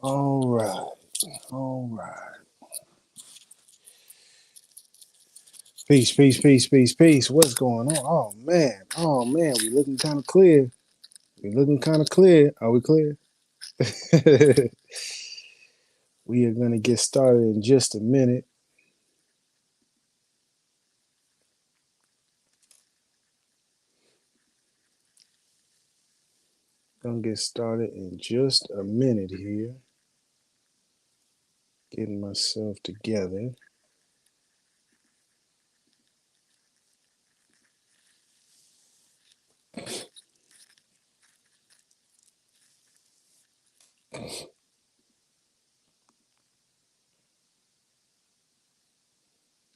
All right. All right. Peace, peace, peace, peace, peace. What's going on? Oh man. Oh man. We looking kind of clear. We looking kind of clear. Are we clear? We are gonna get started in just a minute. Gonna get started in just a minute here. Getting myself together.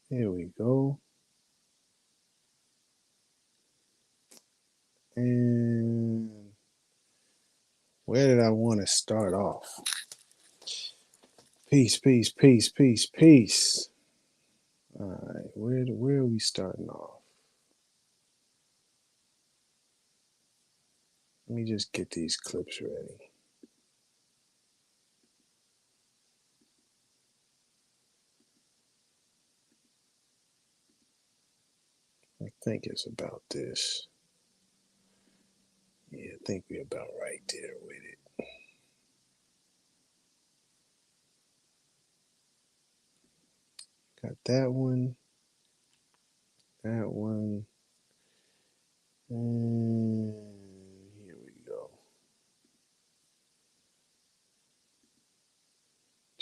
Here we go. And where did I want to start off? Peace, peace, peace, peace, peace. All right, where are we starting off? Let me just get these clips ready. I think it's about this. Yeah, I think we're about right there with it. Got that one, and here we go.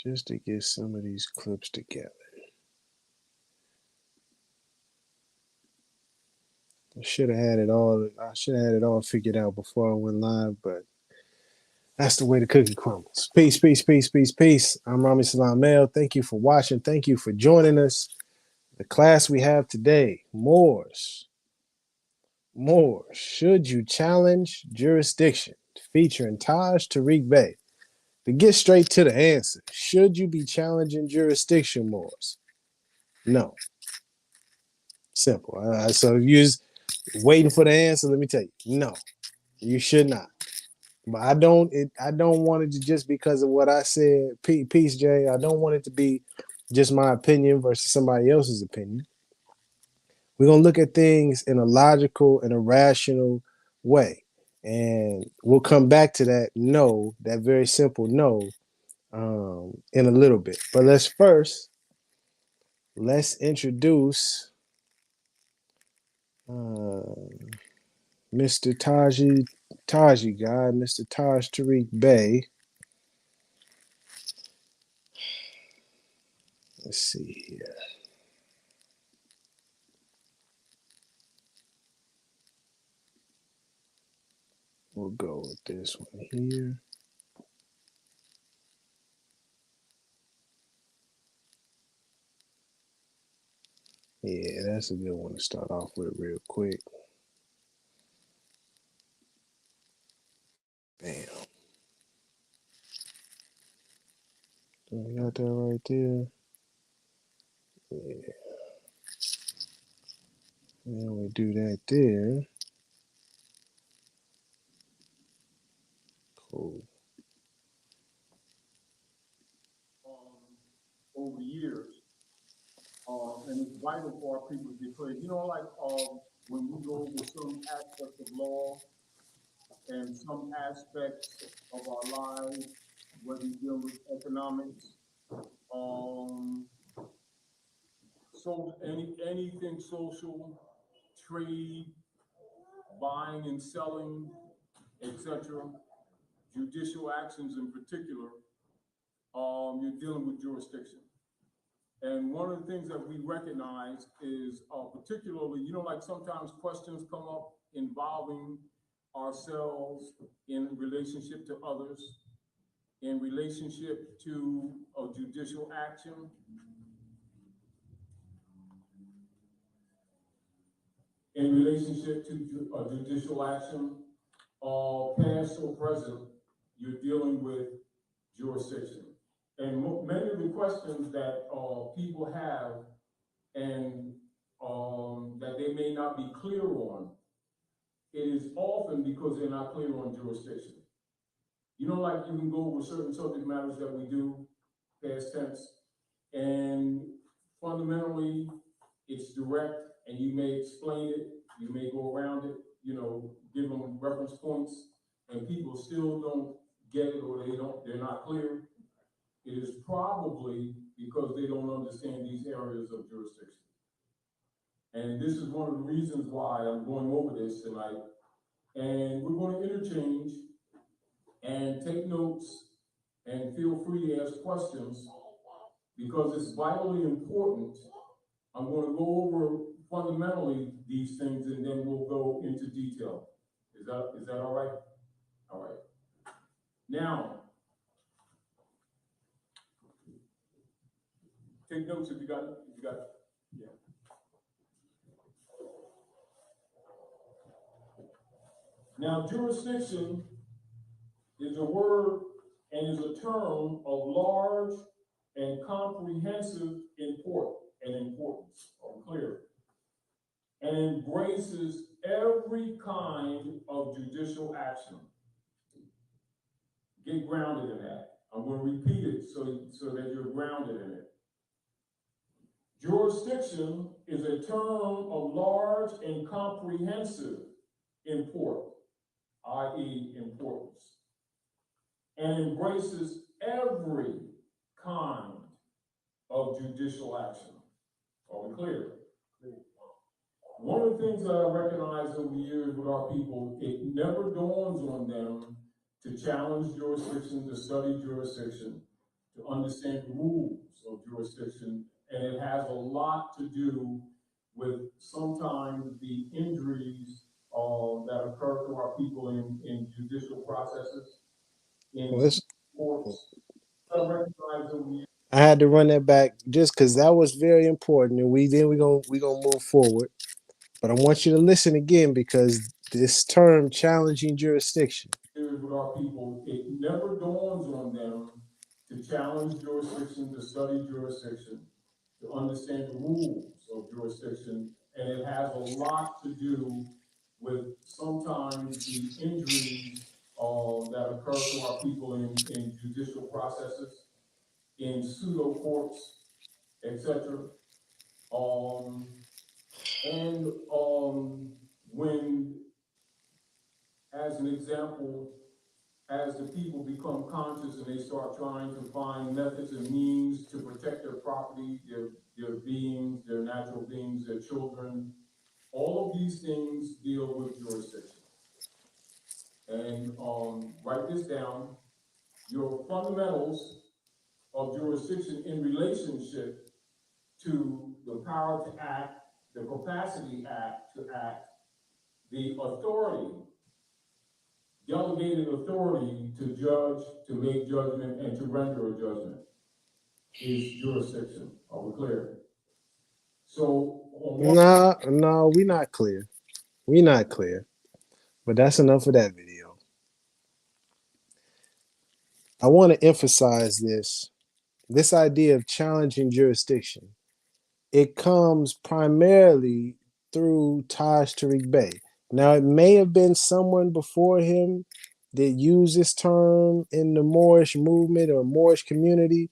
Just to get some of these clips together. I should have had it all. I should have had it all figured out before I went live, but that's the way the cookie crumbles. Peace, peace, peace, peace, peace. I'm Rami Salam Mel. Thank you for watching. Thank you for joining us. The class we have today, Moors. Moors, should you challenge jurisdiction? Featuring Taj Tarik Bey. To get straight to the answer, should you be challenging jurisdiction, Moors? No. Simple. So if you're waiting for the answer, let me tell you, no, you should not. But I don't want it to just because of what I said. Peace, Jay. I don't want it to be just my opinion versus somebody else's opinion. We're gonna look at things in a logical and a rational way, and we'll come back to that no, that very simple no, in a little bit. But let's introduce Mr. Taji guy, Mr. Taj Tarik Bey. Let's see here. We'll go with this one here. Yeah, that's a good one to start off with real quick. Bam. So we got that right there. Yeah. And we do that there. Cool. Over the years, and it's vital for our people to get clear. Like when we go over some aspects of law and some aspects of our lives, whether you deal with economics, um, so anything social, trade, buying and selling, etc., judicial actions in particular, you're dealing with jurisdiction. And one of the things that we recognize is particularly, like sometimes questions come up involving ourselves in relationship to others, in relationship to a judicial action, in relationship to a judicial action, past or present, you're dealing with jurisdiction. And many of the questions that people have and that they may not be clear on, it is often because they're not clear on jurisdiction. You know, like you can go with certain subject matters that we do, past tense, and fundamentally it's direct, and you may explain it, you may go around it, you know, give them reference points, and people still don't get it, or they're not clear. It is probably because they don't understand these areas of jurisdiction. And this is one of the reasons why I'm going over this tonight. And we're going to interchange and take notes, and feel free to ask questions because it's vitally important. I'm going to go over fundamentally these things, and then we'll go into detail. Is that all right? All right. Now, take notes if you got it. If you got it. Yeah. Now, jurisdiction is a word and is a term of large and comprehensive importance. I'm clear. And embraces every kind of judicial action. Get grounded in that. I'm going to repeat it so that you're grounded in it. Jurisdiction is a term of large and comprehensive import, i.e. importance, and embraces every kind of judicial action. Are we clear? One of the things that I recognize over the years with our people, it never dawns on them to challenge jurisdiction, to study jurisdiction, to understand the rules of jurisdiction, and it has a lot to do with sometimes the injuries that occur to our people in judicial processes, in courts. I recognize over the years. I had to run that back just because that was very important, and we're gonna move forward. But I want you to listen again because this term challenging jurisdiction. With our people, it never dawns on them to challenge jurisdiction, to study jurisdiction, to understand the rules of jurisdiction, and it has a lot to do with sometimes the injuries that occur to our people in judicial processes, in pseudo courts, etc. And when, as an example, as the people become conscious and they start trying to find methods and means to protect their property, their beings, their natural beings, their children, all of these things deal with jurisdiction. And write this down. Your fundamentals of jurisdiction in relationship to the power to act, the capacity to act, the authority, delegated authority to judge, to make judgment, and to render a judgment is jurisdiction. Are we clear? So, No, we're not clear. We're not clear. But that's enough of that video. I want to emphasize this idea of challenging jurisdiction. It comes primarily through Taj Tarik Bey. Now, it may have been someone before him that used this term in the Moorish movement or Moorish community,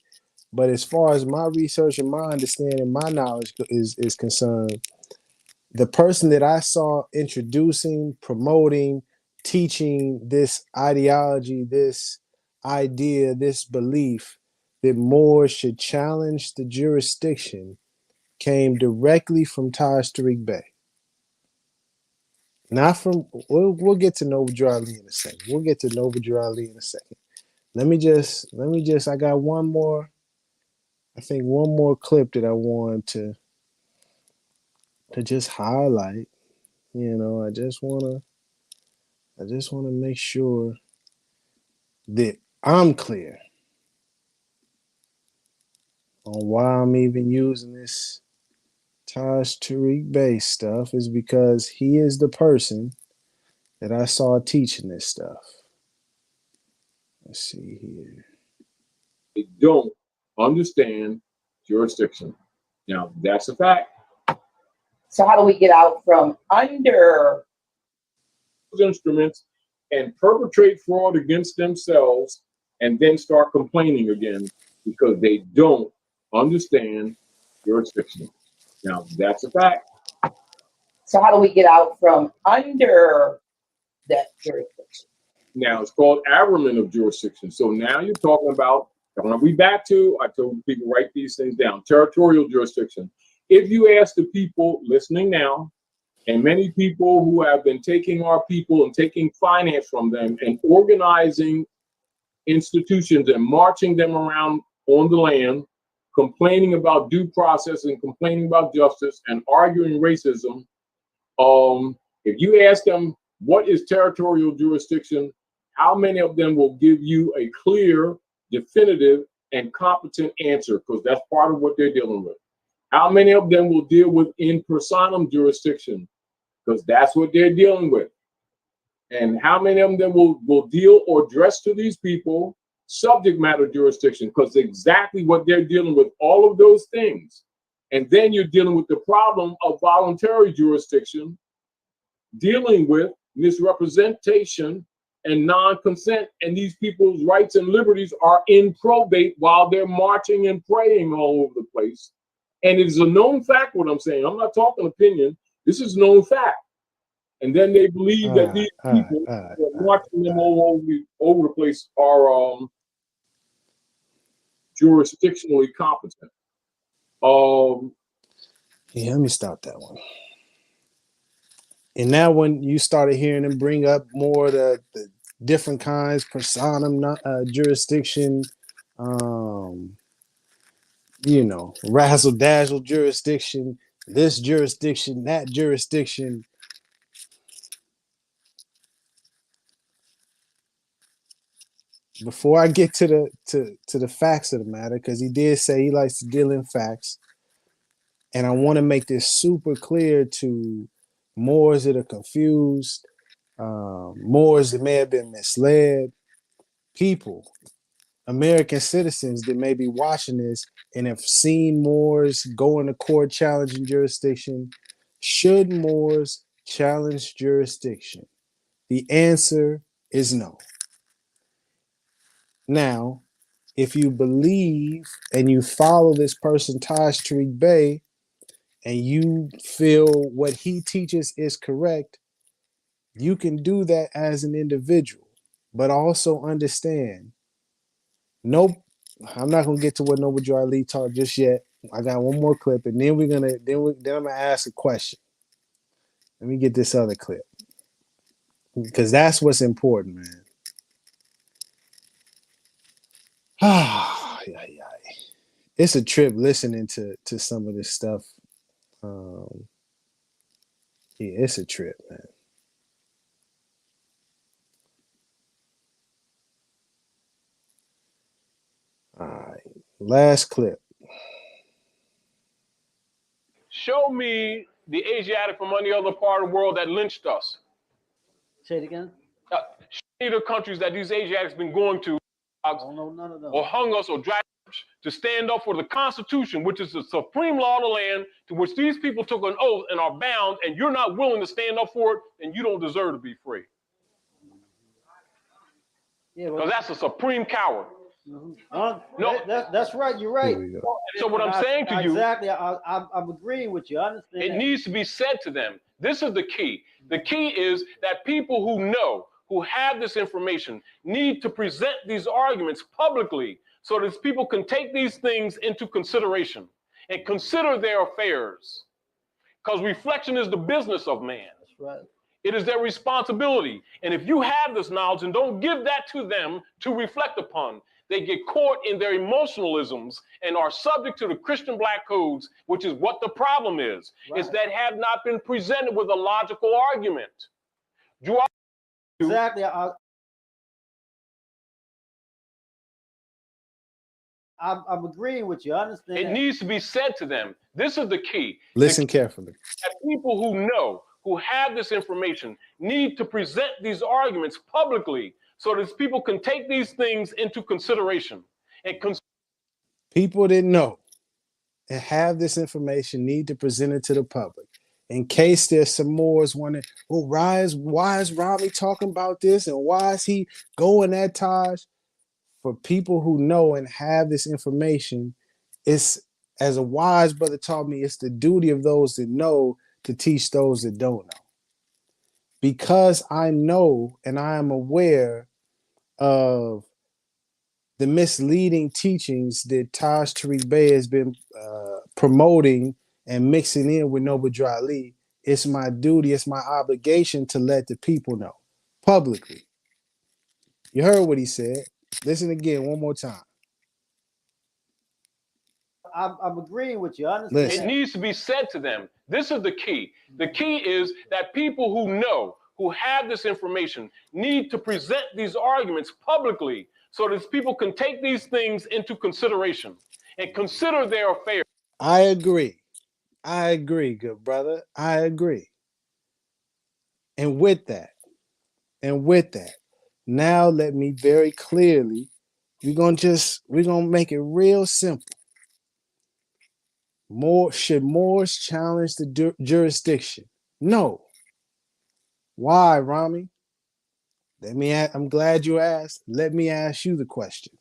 but as far as my research and my understanding, my knowledge is concerned, the person that I saw introducing, promoting, teaching this ideology, this idea, this belief that Moors should challenge the jurisdiction came directly from Taj Tarik Bey. Not from, we'll get to Noble Ali in a second. We'll get to Noble Ali in a second. Let me just, I got one more, I think one more clip that I want to just highlight. You know, I just wanna make sure that I'm clear on why I'm even using this Taj Tarik Bey stuff is because he is the person that I saw teaching this stuff. Let's see here. They don't understand jurisdiction. Now, that's a fact. So how do we get out from under Those instruments and perpetrate fraud against themselves and then start complaining again because they don't understand jurisdiction. Now, that's a fact. So how do we get out from under that jurisdiction? Now, it's called arraignment of jurisdiction. So now you're talking about, we back to, I told people write these things down, territorial jurisdiction. If you ask the people listening now, and many people who have been taking our people and taking finance from them and organizing institutions and marching them around on the land, complaining about due process and complaining about justice and arguing racism, if you ask them what is territorial jurisdiction, how many of them will give you a clear, definitive, and competent answer? Because that's part of what they're dealing with. How many of them will deal with in personam jurisdiction? Because that's what they're dealing with. And how many of them will deal or address to these people subject matter jurisdiction? Because exactly what they're dealing with, all of those things. And then you're dealing with the problem of voluntary jurisdiction, dealing with misrepresentation and non-consent, and these people's rights and liberties are in probate while they're marching and praying all over the place. And it is a known fact what I'm saying. I'm not talking opinion. This is known fact. And then they believe that these people who are marching them all over the place are jurisdictionally competent. Yeah, let me stop that one. And now when you started hearing them bring up more the different kinds, personam jurisdiction, razzle dazzle jurisdiction, this jurisdiction, that jurisdiction. Before I get to the facts of the matter, because he did say he likes to deal in facts, and I want to make this super clear to Moors that are confused, Moors that may have been misled, people, American citizens that may be watching this and have seen Moors go into court challenging jurisdiction. Should Moors challenge jurisdiction? The answer is no. Now, if you believe and you follow this person, Taj Tarik Bey, and you feel what he teaches is correct, you can do that as an individual, but also understand, nope, I'm not gonna get to what Noble Drew Ali taught just yet. I got one more clip, and then I'm gonna ask a question. Let me get this other clip, because that's what's important, man. It's a trip listening to some of this stuff. Yeah, it's a trip, man. All right, last clip. Show me the Asiatic from any other part of the world that lynched us. Say it again. Show me the countries that these Asiatics been going to, No. or hung us or dragged us to stand up for the Constitution, which is the supreme law of the land, to which these people took an oath and are bound, and you're not willing to stand up for it, and you don't deserve to be free. Yeah, Because that's a supreme coward. No, that's right. You're right. So what I'm saying to you, exactly, I'm agreeing with you. I understand. it needs to be said to them. This is the key. The key is that people who know, who have this information, need to present these arguments publicly so that people can take these things into consideration and consider their affairs. Because reflection is the business of man. That's right. It is their responsibility. And if you have this knowledge and don't give that to them to reflect upon, they get caught in their emotionalisms and are subject to the Christian black codes, which is what the problem is, is that have not been presented with a logical argument. Exactly. I'm agreeing with you. I understand. It needs to be said to them. This is the key. Listen carefully. That people who know, who have this information, need to present these arguments publicly so that people can take these things into consideration. And people that know and have this information need to present it to the public. in case there's some Moors wondering, well, why is Rami talking about this and why is he going at Taj? For people who know and have this information, it's, as a wise brother taught me, it's the duty of those that know to teach those that don't know. Because I know and I am aware of the misleading teachings that Taj Tarik Bey has been promoting and mixing in with Noble Drew Ali, it's my duty, it's my obligation to let the people know publicly. You heard what he said. Listen again one more time. I'm agreeing with you. I Listen. understand. It needs to be said to them. This is the key. The key is that people who know, who have this information, need to present these arguments publicly so that people can take these things into consideration and consider their affairs. I agree. I agree, good brother. I agree. And with that, now let me very clearly, we're gonna make it real simple. Should Moors challenge the jurisdiction? No. Why, Rami? I'm glad you asked. Let me ask you the question.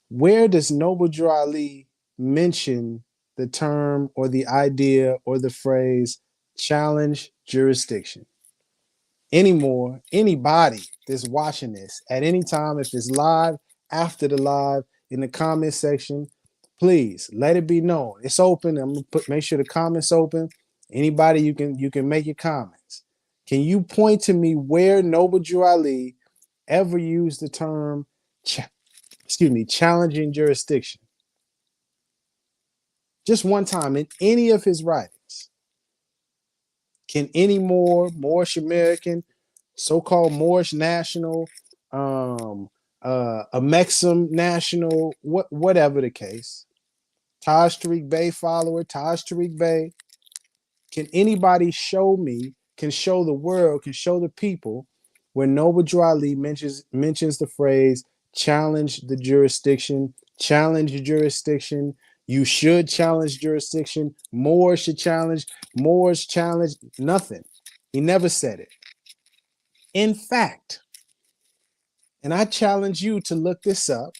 Where does Noble Drew Ali mention the term or the idea or the phrase challenge jurisdiction? Anymore, anybody that's watching this at any time, if it's live, after the live, in the comment section, please let it be known. It's open. I'm gonna make sure the comments open. Anybody, you can make your comments. Can you point to me where Noble Drew Ali ever used the term challenging jurisdiction? Just one time in any of his writings. Can any Moorish American, so-called Moorish national, a Mexim national, whatever the case, Taj Tarik Bey follower, Taj Tarik Bey, can anybody show me, can show the world, can show the people where Noble Drew Ali mentions the phrase challenge the jurisdiction, challenge jurisdiction, you should challenge jurisdiction, Moors should challenge, Moors challenge, nothing. He never said it. In fact, and I challenge you to look this up,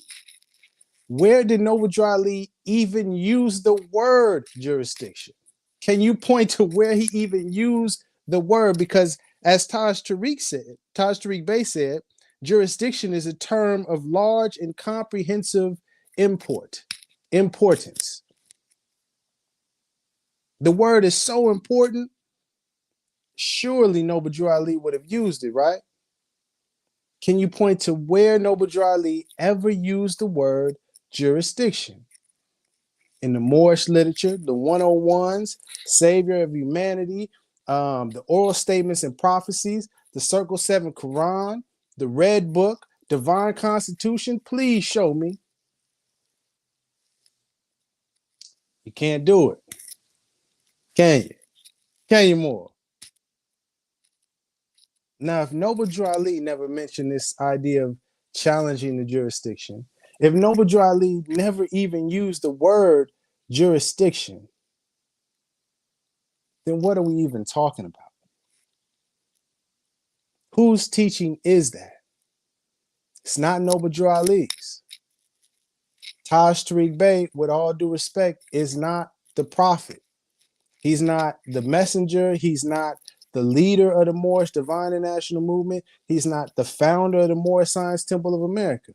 where did Noble Drew Ali even use the word jurisdiction? Can you point to where he even used the word? Because as Taj Tarik Bey said, jurisdiction is a term of large and comprehensive importance. The word is so important, surely Noble Drew Ali would have used it, right? Can you point to where Noble Drew Ali ever used the word jurisdiction? In the Moorish literature, the 101s, Savior of Humanity, the oral statements and prophecies, the Circle 7 Quran, the Red Book, Divine Constitution, please show me. You can't do it. Can you? Can you more? Now, if Noble Drew Ali never mentioned this idea of challenging the jurisdiction, if Noble Drew Ali never even used the word jurisdiction, then what are we even talking about? Whose teaching is that? It's not Noble Drew Ali's. Taj Tarik Bey, with all due respect, is not the prophet. He's not the messenger. He's not the leader of the Moorish Divine and National Movement. He's not the founder of the Moorish Science Temple of America.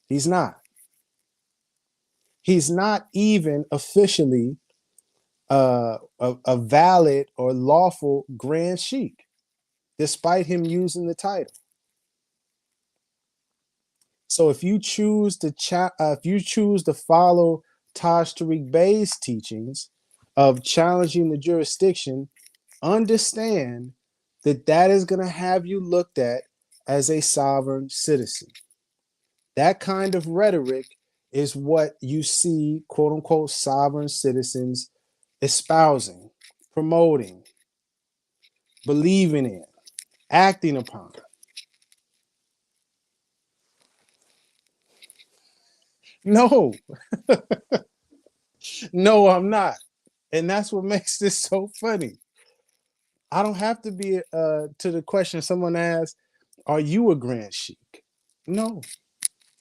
He's not. He's not even officially a valid or lawful Grand Sheikh, despite him using the title. So if you choose to follow Taj Tarik Bey's teachings of challenging the jurisdiction, understand that that is going to have you looked at as a sovereign citizen. That kind of rhetoric is what you see, quote unquote, sovereign citizens espousing, promoting, believing in, acting upon. No, no, I'm not. And that's what makes this so funny. I don't have to be to the question someone asked, are you a Grand Sheik? No.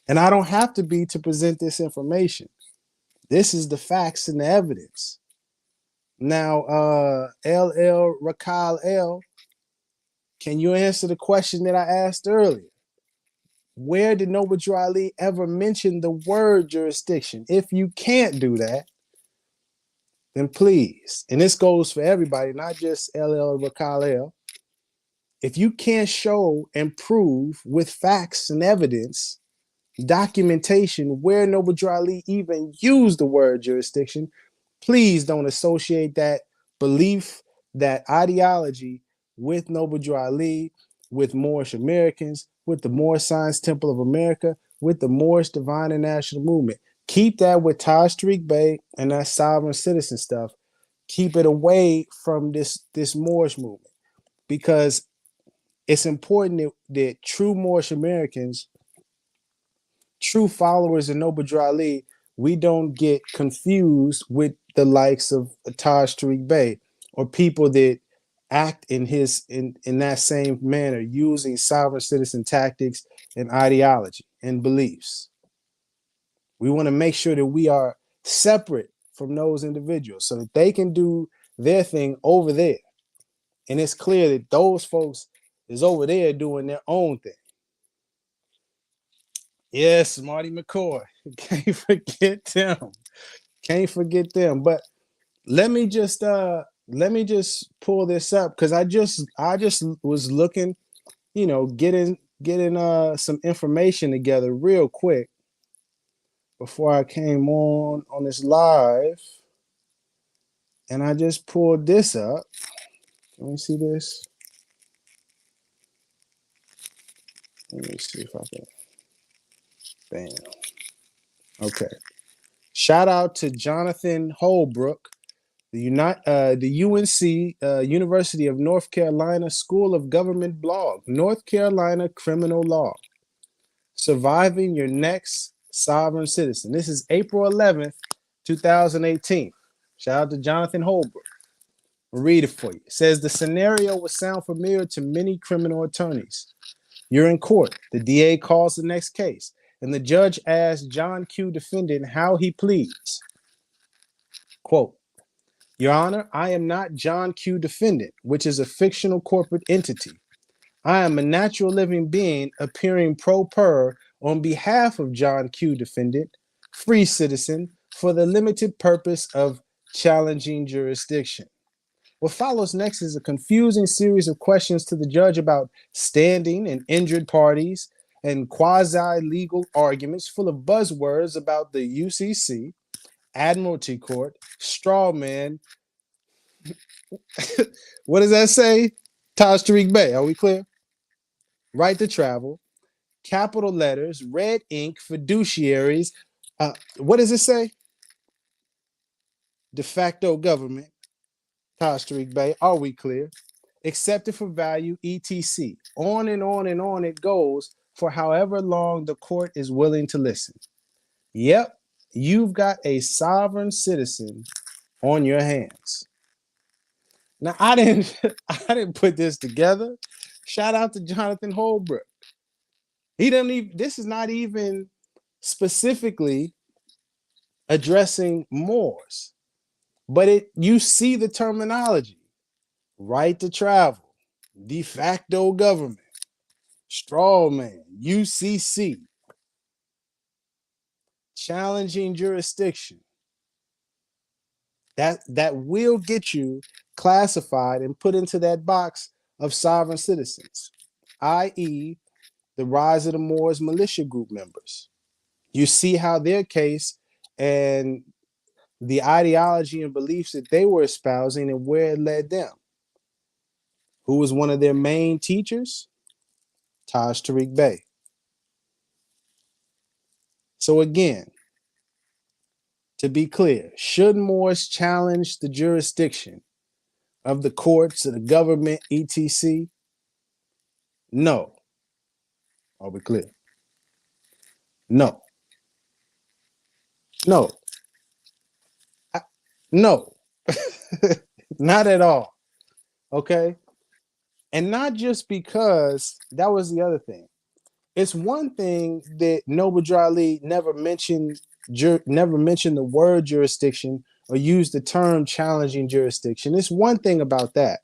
And I don't have to be to present this information. This is the facts and the evidence. Now, LL Rakal L, can you answer the question that I asked earlier? Where did Noble Drew Ali ever mention the word jurisdiction? If you can't do that, then please, and this goes for everybody, not just LL Rakal L, if you can't show and prove with facts and evidence, documentation where Noble Drew Ali even used the word jurisdiction, please don't associate that belief, that ideology with Noble Drew Ali, with Moorish Americans, with the Moorish Science Temple of America, with the Moorish Divine and National Movement. Keep that with Taj Tarik Bey and that sovereign citizen stuff. Keep it away from this Moorish movement, because it's important that true Moorish Americans, true followers of Noble Drew Ali, we don't get confused with the likes of Taj Tarik Bey or people that act in that same manner, using sovereign citizen tactics and ideology and beliefs. We want to make sure that we are separate from those individuals so that they can do their thing over there. And it's clear that those folks is over there doing their own thing. Yes, Marty McCoy. Can't forget them. Can't forget them. But let me just pull this up, because I just was looking, getting some information together real quick before I came on this live. And I just pulled this up. Let me see this. Let me see if I can. Bam. Okay. Shout out to Jonathan Holbrook, the UNC University of North Carolina School of Government blog, North Carolina Criminal Law, Surviving Your Next Sovereign Citizen. This is April 11th, 2018. Shout out to Jonathan Holbrook. I'll read it for you. It says, the scenario will sound familiar to many criminal attorneys. You're in court. The DA calls the next case, and the judge asks John Q. defendant how he pleads. Quote, Your Honor, I am not John Q. defendant, which is a fictional corporate entity. I am a natural living being appearing pro per on behalf of John Q. defendant, free citizen, for the limited purpose of challenging jurisdiction. What follows next is a confusing series of questions to the judge about standing and injured parties and quasi-legal arguments full of buzzwords about the UCC, Admiralty Court, straw man. What does that say? Taj Tarik Bey, are we clear? Right to travel, capital letters, red ink, fiduciaries. What does it say? De facto government, Taj Tarik Bey, are we clear? Accepted for value, etc. On and on and on it goes for however long the court is willing to listen. Yep, you've got a sovereign citizen on your hands. Now, I didn't put this together. Shout out to Jonathan Holbrook. He doesn't even, this is not even specifically addressing Moors, but you see the terminology. Right to travel, de facto government, straw man, UCC, challenging jurisdiction. That will get you classified and put into that box of sovereign citizens, i.e., the rise of the Moors militia group members. You see how their case and the ideology and beliefs that they were espousing and where it led them. Who was one of their main teachers? Taj Tarik Bey. So again, to be clear, should Moors challenge the jurisdiction of the courts, of the government, etc.? No. Are we clear? No. No. No. Not at all. Okay. And not just because that was the other thing. It's one thing that Noble Drew Ali never mentioned the word jurisdiction or used the term challenging jurisdiction. It's one thing about that.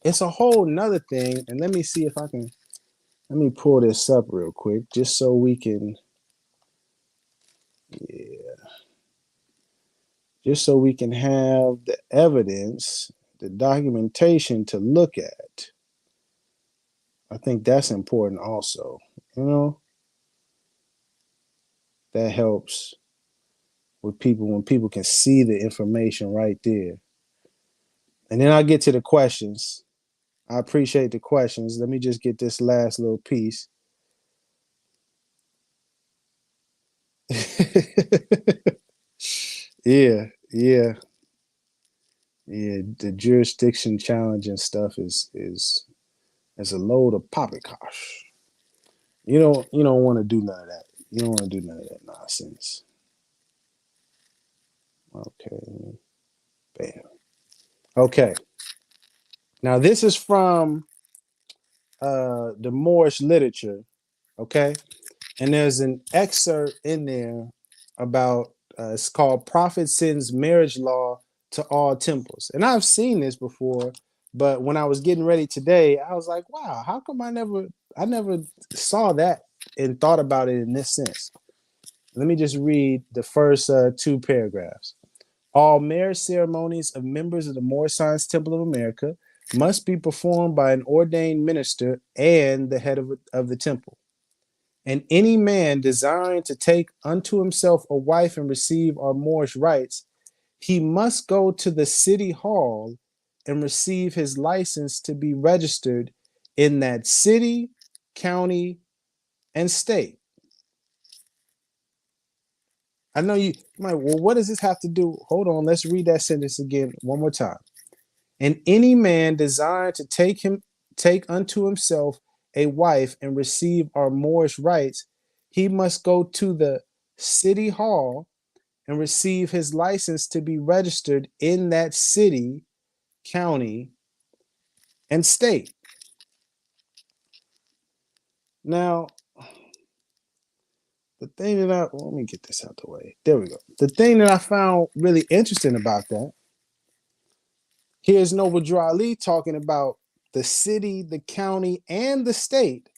It's a whole nother thing. And let me see if I can let me pull this up real quick just so we can just so we can have the evidence, the documentation to look at. I think that's important also. You know, that helps with people when people can see the information right there. And then I'll get to the questions. I appreciate the questions. Let me just get this last little piece. Yeah, yeah, yeah. The jurisdiction challenge and stuff is a load of poppycock. You don't want to do none of that. You don't want to do none of that nonsense. Okay. Bam. Okay. Now this is from the Moorish literature. Okay. And there's an excerpt in there about it's called Prophet Sends Marriage Law to All Temples. And I've seen this before, but when I was getting ready today, I was like, wow, how come I never saw that and thought about it in this sense. Let me just read the first two paragraphs. All marriage ceremonies of members of the Moorish Science Temple of America must be performed by an ordained minister and the head of the temple. And any man desiring to take unto himself a wife and receive our Moorish rites, he must go to the city hall and receive his license to be registered in that city, county, and state. I know you might, well, what does this have to do? Hold on, let's read that sentence again one more time. And any man desiring to take unto himself a wife and receive our Moorish rites, he must go to the city hall and receive his license to be registered in that city, county, and state. Now, the thing that let me get this out the way. There we go. The thing that I found really interesting about that, here's Noble Drew Ali talking about the city, the county, and the state.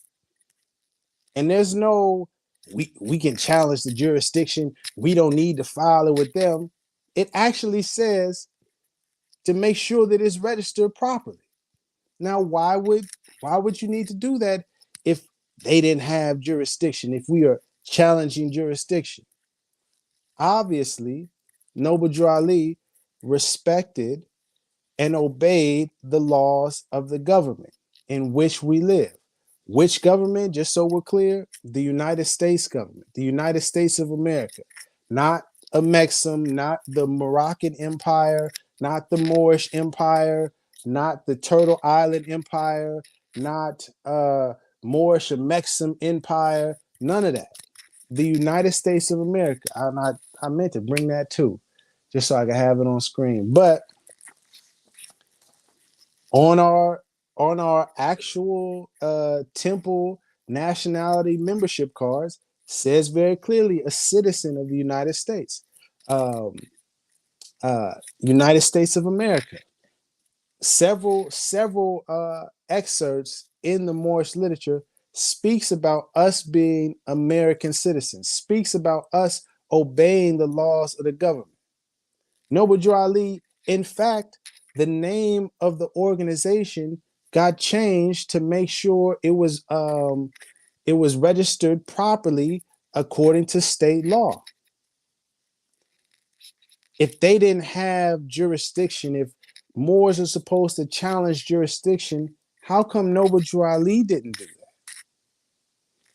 And there's no, we can challenge the jurisdiction. We don't need to file it with them. It actually says to make sure that it's registered properly. Now, why would you need to do that if they didn't have jurisdiction, if we are challenging jurisdiction? Obviously, Noble Drew Ali respected and obeyed the laws of the government in which we live. Which government? Just so we're clear, the United States government, the United States of America, not a Mexim, not the Moroccan Empire, not the Moorish Empire, not the Turtle Island Empire, not Moorish or Mexim Empire, none of that. The United States of America. I meant to bring that too, just so I can have it on screen. But on our actual temple nationality membership cards says very clearly a citizen of the United States, United States of America. Several excerpts in the Moorish literature speaks about us being American citizens, speaks about us obeying the laws of the government. Noble Drew Ali, in fact, the name of the organization got changed to make sure it was registered properly according to state law. If they didn't have jurisdiction, if Moors are supposed to challenge jurisdiction, how come Noble Drew Ali didn't do that?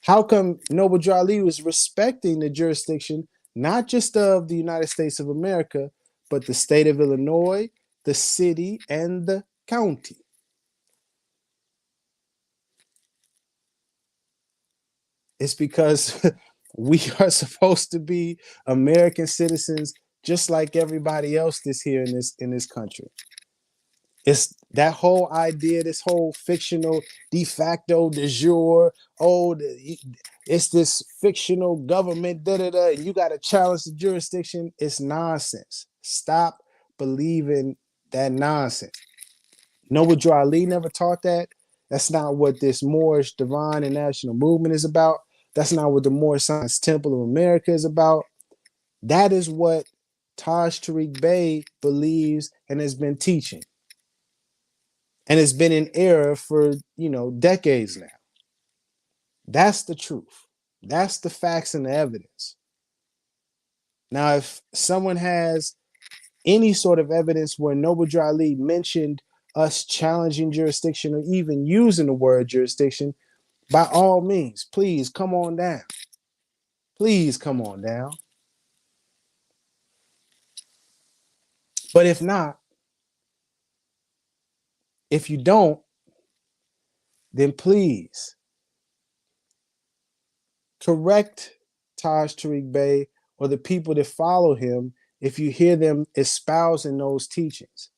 How come Noble Drew Ali was respecting the jurisdiction, not just of the United States of America, but the state of Illinois, the city, and the county? It's because we are supposed to be American citizens just like everybody else that's here in this country. It's that whole idea, this whole fictional de facto de jure. Oh, it's this fictional government. Da da da. You got to challenge the jurisdiction. It's nonsense. Stop believing that nonsense. Noble Drew Ali never taught that. That's not what this Moorish Divine and National Movement is about. That's not what the Moorish Science Temple of America is about. That is what Taj Tarik Bey believes and has been teaching. And it's been in error for, decades now. That's the truth. That's the facts and the evidence. Now, if someone has any sort of evidence where Noble Drew Ali mentioned us challenging jurisdiction or even using the word jurisdiction, by all means, please come on down. Please come on down. But if not, if you don't, then please correct Taj Tarik Bey or the people that follow him if you hear them espousing those teachings.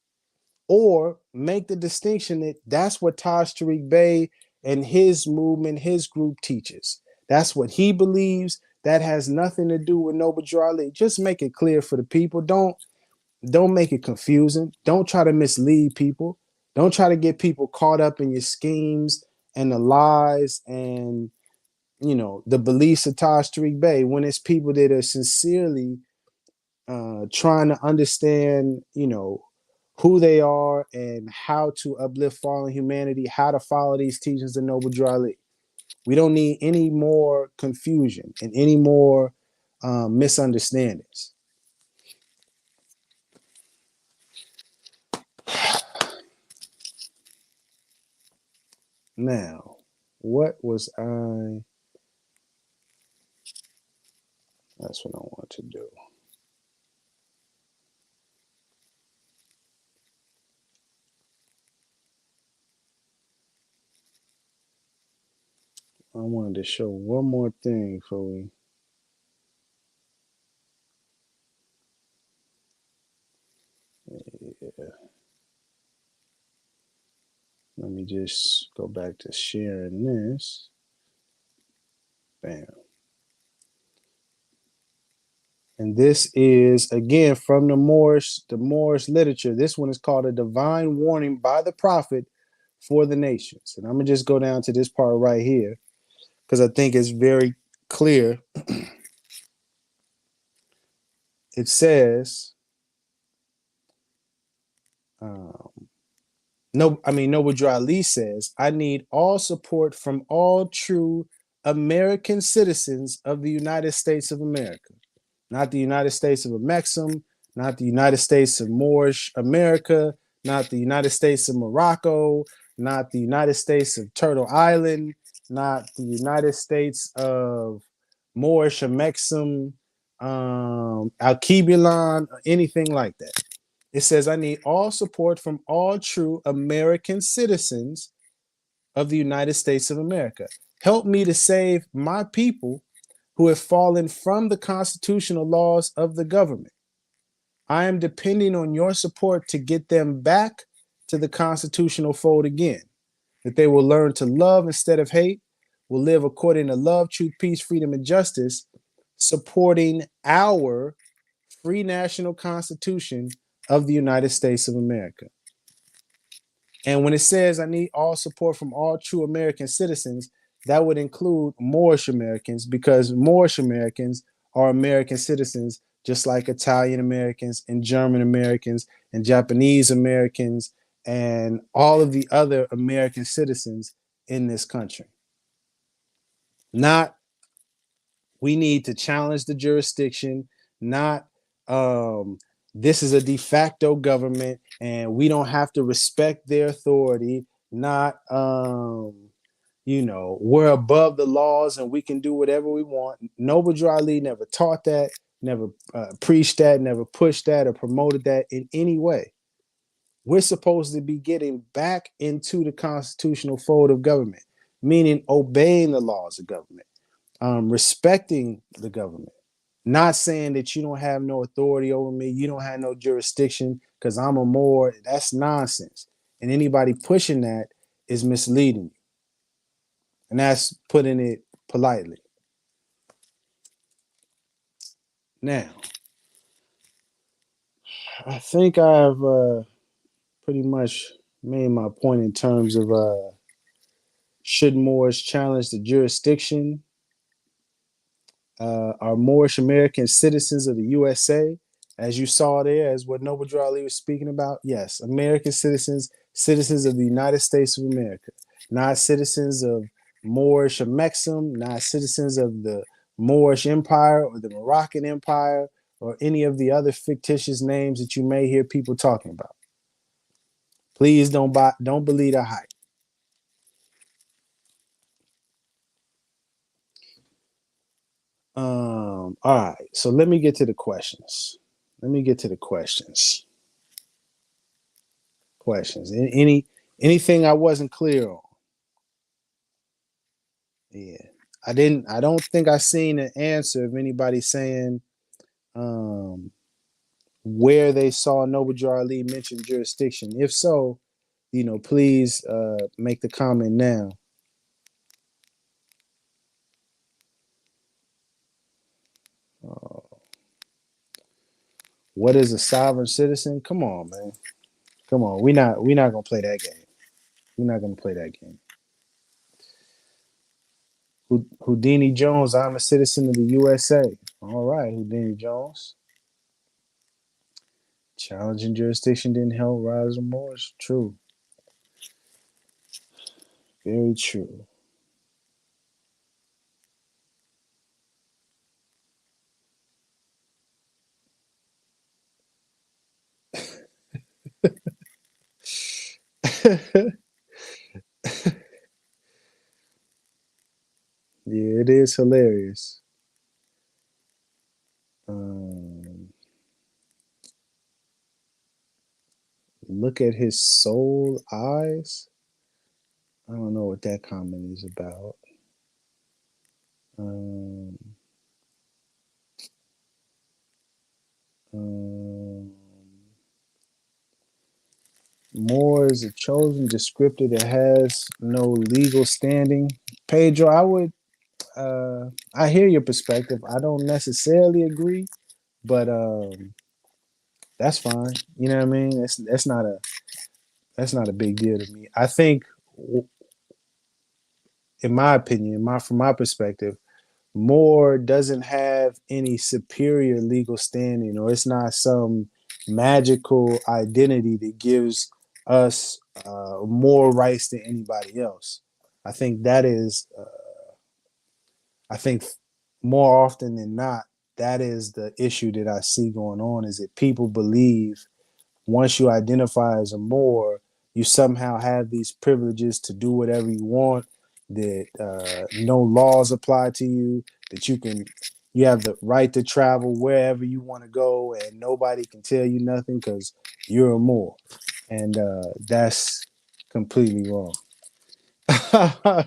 Or make the distinction that that's what Taj Tarik Bey and his movement, his group teaches. That's what he believes. That has nothing to do with Noble Drew Ali. Just make it clear for the people. Don't make it confusing. Don't try to mislead people. Don't try to get people caught up in your schemes and the lies and the beliefs of Taj Tarik Bey when it's people that are sincerely trying to understand, who they are and how to uplift fallen humanity, how to follow these teachings of Noble Drew Ali. We don't need any more confusion and any more misunderstandings. Now, what was I? That's what I want to do. I wanted to show one more thing before we. Yeah. Let me just go back to sharing this. Bam. And this is, again, from the Moorish literature. This one is called A Divine Warning by the Prophet for the Nations. And I'm going to just go down to this part right here because I think it's very clear. It says, Noble Drew Ali says, I need all support from all true American citizens of the United States of America. Not the United States of Mexum, not the United States of Moorish America, not the United States of Morocco, not the United States of Turtle Island, not the United States of Moorish Mexum, Alkebulan, or anything like that. It says, I need all support from all true American citizens of the United States of America. Help me to save my people who have fallen from the constitutional laws of the government. I am depending on your support to get them back to the constitutional fold again, that they will learn to love instead of hate, will live according to love, truth, peace, freedom, and justice, supporting our free national constitution of the United States of America. And when it says I need all support from all true American citizens, that would include Moorish Americans, because Moorish Americans are American citizens, just like Italian Americans and German Americans and Japanese Americans and all of the other American citizens in this country. Not we need to challenge the jurisdiction, not this is a de facto government and we don't have to respect their authority, not we're above the laws and we can do whatever we want. Noble Drew Ali never taught that, never preached that, never pushed that or promoted that in any way. We're supposed to be getting back into the constitutional fold of government, meaning obeying the laws of government, respecting the government, Not saying that you don't have no authority over me, you don't have no jurisdiction because I'm a Moor. That's nonsense. And anybody pushing that is misleading you. And that's putting it politely. Now, I think I've pretty much made my point in terms of should Moors challenge the jurisdiction? Are Moorish Americans citizens of the USA? As you saw there, as what Noble Drew Ali was speaking about, yes, American citizens, citizens of the United States of America, not citizens of Moorish Mexim, not citizens of the Moorish Empire or the Moroccan Empire or any of the other fictitious names that you may hear people talking about. Please don't believe the hype. All right, so let me get to the questions. Questions. Anything I wasn't clear on? Yeah. I don't think I seen an answer of anybody saying where they saw Noble Drew Ali mention jurisdiction. If so, please make the comment now. What is a sovereign citizen? Come on, man. Come on. We're not gonna play that game. We're not gonna play that game. Houdini Jones, I'm a citizen of the USA. All right, Houdini Jones. Challenging jurisdiction didn't help rise the Moors. True. Very true. Yeah, it is hilarious. Look at his soul eyes. I don't know what that comment is about. Moor is a chosen descriptor that has no legal standing. Pedro, I hear your perspective. I don't necessarily agree, but that's fine. You know what I mean? That's not a big deal to me. I think, in my opinion, from my perspective, Moore doesn't have any superior legal standing, or it's not some magical identity that gives us more rights than anybody else. I think that is, I think more often than not, that is the issue that I see going on, is that people believe once you identify as a Moor, you somehow have these privileges to do whatever you want, that no laws apply to you, that you have the right to travel wherever you want to go and nobody can tell you nothing because you're a Moor. And that's completely wrong.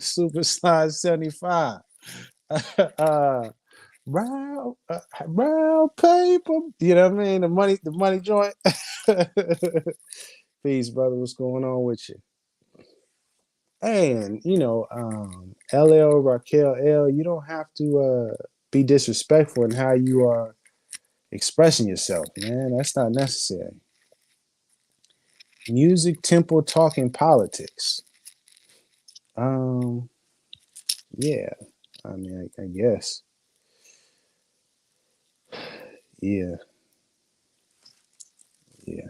Super Slide 75. Brown paper. You know what I mean? The money joint. Peace, brother. What's going on with you? And LL Raquel L, you don't have to be disrespectful in how you are expressing yourself, man. That's not necessary. Music, temple, talking politics. Yeah. I mean, I guess. Yeah. Yeah.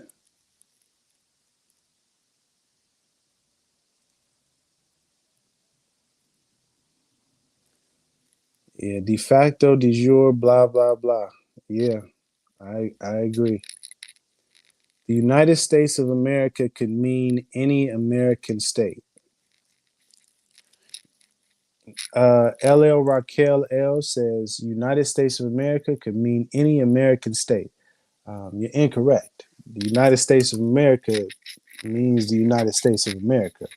Yeah, de facto, de jure, blah, blah, blah. Yeah, I agree. The United States of America could mean any American state. LL Raquel L says United States of America could mean any American state. You're incorrect. The United States of America means the United States of America.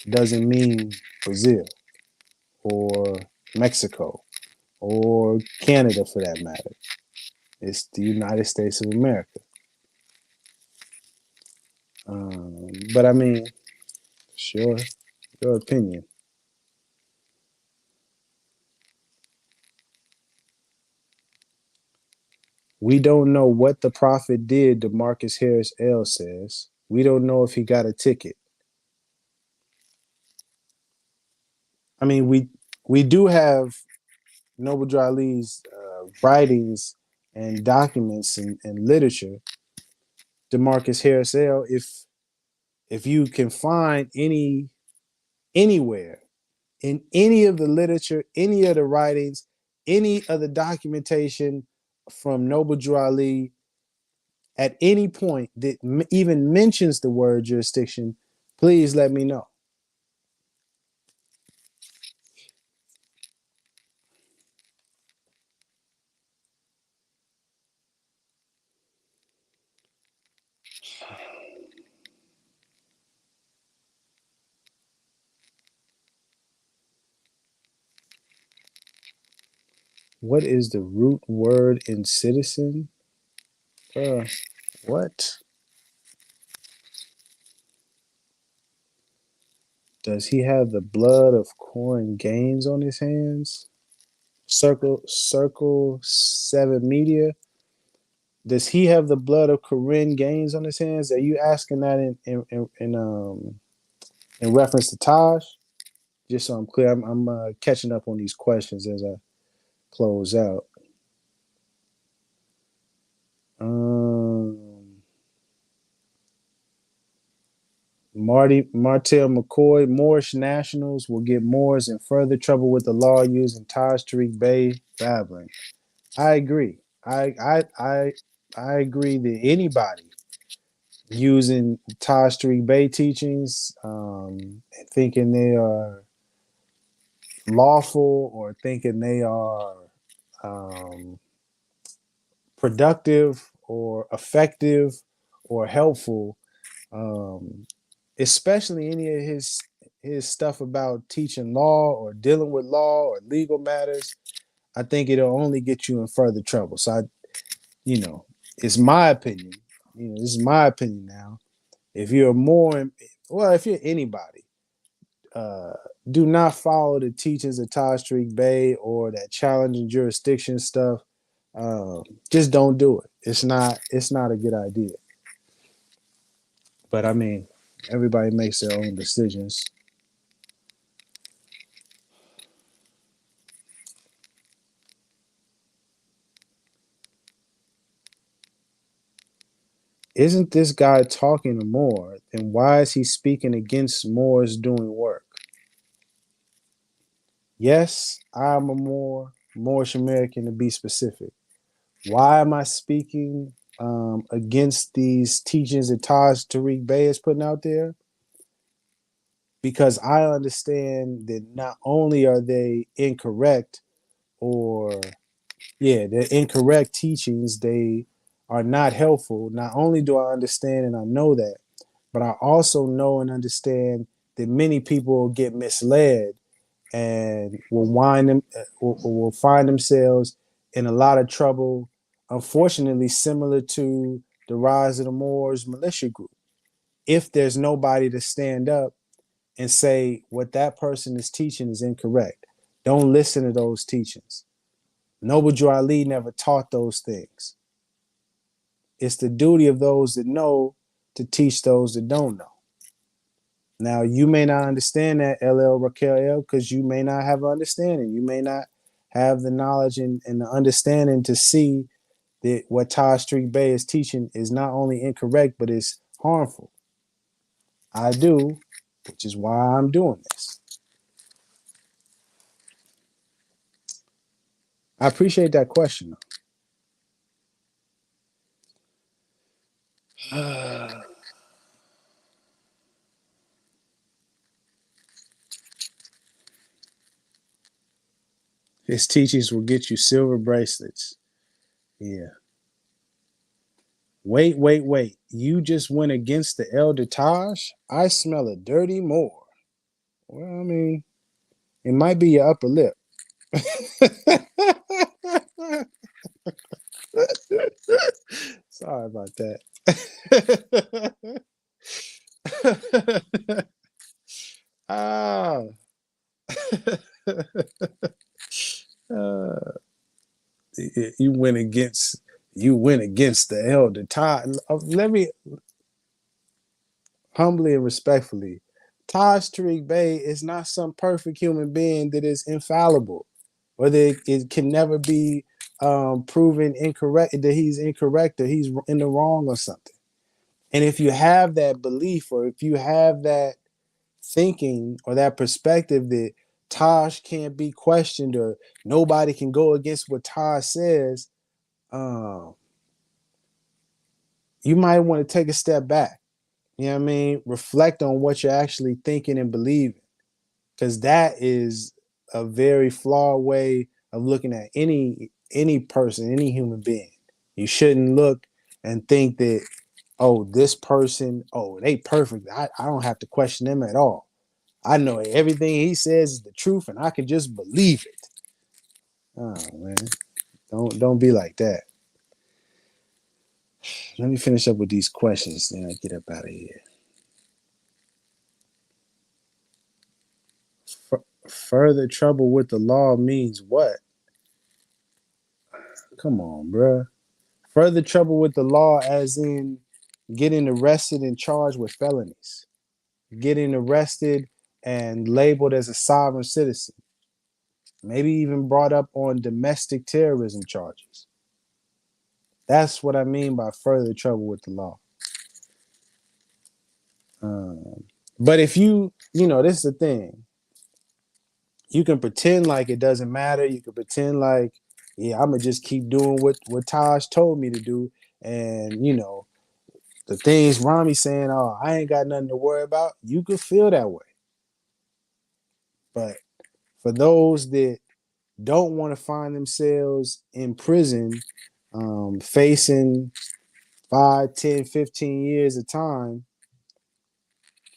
It doesn't mean Brazil or Mexico or Canada for that matter. It's the United States of America. But I mean, sure, your opinion. We don't know what the prophet did, DeMarcus Harris L says. We don't know if he got a ticket. I mean, we do have Noble Drew Ali's writings and documents and literature. DeMarcus Harris L, if you can find anywhere in any of the literature, any of the writings, any of the documentation from Noble Drew Ali at any point that even mentions the word jurisdiction, please let me know. What is the root word in citizen? What? Does he have the blood of Corin Gaines on his hands? Circle 7 Media. Does he have the blood of Corinne Gaines on his hands? Are you asking that in reference to Taj? Just so I'm clear, I'm catching up on these questions as I close out. Martell McCoy, Moorish nationals will get Moors in further trouble with the law using Taj Tarik Bey babbling. I agree. I agree that anybody using Taj Tarik Bey teachings, thinking they are lawful or thinking they are productive or effective or helpful, especially any of his stuff about teaching law or dealing with law or legal matters, I think it'll only get you in further trouble. So it's my opinion. This is my opinion now. If you're if you're anybody, do not follow the teachings of Taj Tarik Bey or that challenging jurisdiction stuff. Just don't do it. It's not a good idea. But I mean, everybody makes their own decisions. Isn't this guy talking to Moore? Then why is he speaking against Moore's doing work? Yes, I'm a Moorish American to be specific. Why am I speaking against these teachings that Taj Tarik Bey is putting out there? Because I understand that not only are they incorrect they're incorrect teachings, they are not helpful. Not only do I understand and I know that, but I also know and understand that many people get misled and will find themselves in a lot of trouble, unfortunately similar to the rise of the Moors militia group. If there's nobody to stand up and say what that person is teaching is incorrect, don't listen to those teachings. Noble Drew Ali never taught those things. It's the duty of those that know to teach those that don't know. Now, you may not understand that, LL Raquel L, because you may not have understanding. You may not have the knowledge and the understanding to see that what Taj Tarik Bey is teaching is not only incorrect, but it's harmful. I do, which is why I'm doing this. I appreciate that question, though. His teachings will get you silver bracelets. Yeah. Wait. You just went against the Elder Taj? I smell a dirty Moor. Well, I mean, it might be your upper lip. that. ah. uh, you went against the elder Todd. Let me humbly and respectfully, Taj Tarik Bey is not some perfect human being that is infallible, or that it can never be proven incorrect, that he's incorrect or he's in the wrong or something. And if you have that belief, or if you have that thinking or that perspective that Taj can't be questioned or nobody can go against what Taj says, you might want to take a step back. You know what I mean? Reflect on what you're actually thinking and believing, because that is a very flawed way of looking at any person, any human being. You shouldn't look and think that, oh, this person, oh, they perfect. I don't have to question them at all. I know everything he says is the truth, and I can just believe it. Oh man, don't be like that. Let me finish up with these questions, then I get up out of here. Further trouble with the law means what? Come on, bruh. Further trouble with the law, as in getting arrested and charged with felonies, getting arrested and labeled as a sovereign citizen, maybe even brought up on domestic terrorism charges. That's what I mean by further trouble with the law. But if this is the thing. You can pretend like it doesn't matter. You can pretend like, yeah, I'm gonna just keep doing what Taj told me to do, and the things Rami saying, oh, I ain't got nothing to worry about. You could feel that way, but for those that don't want to find themselves in prison, facing 5, 10, 15 years of time,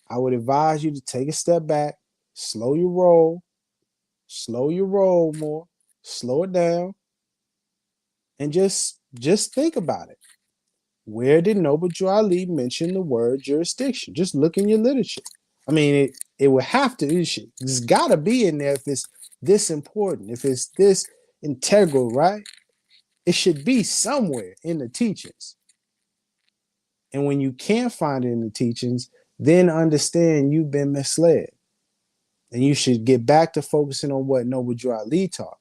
I would advise you to take a step back, slow your roll more, slow it down, and just think about it. Where did Noble Drew Ali mention the word jurisdiction? Just look in your literature. I mean, it would have to. It's got to be in there if it's this important, if it's this integral, right? It should be somewhere in the teachings. And when you can't find it in the teachings, then understand you've been misled. And you should get back to focusing on what Noble Drew Ali taught,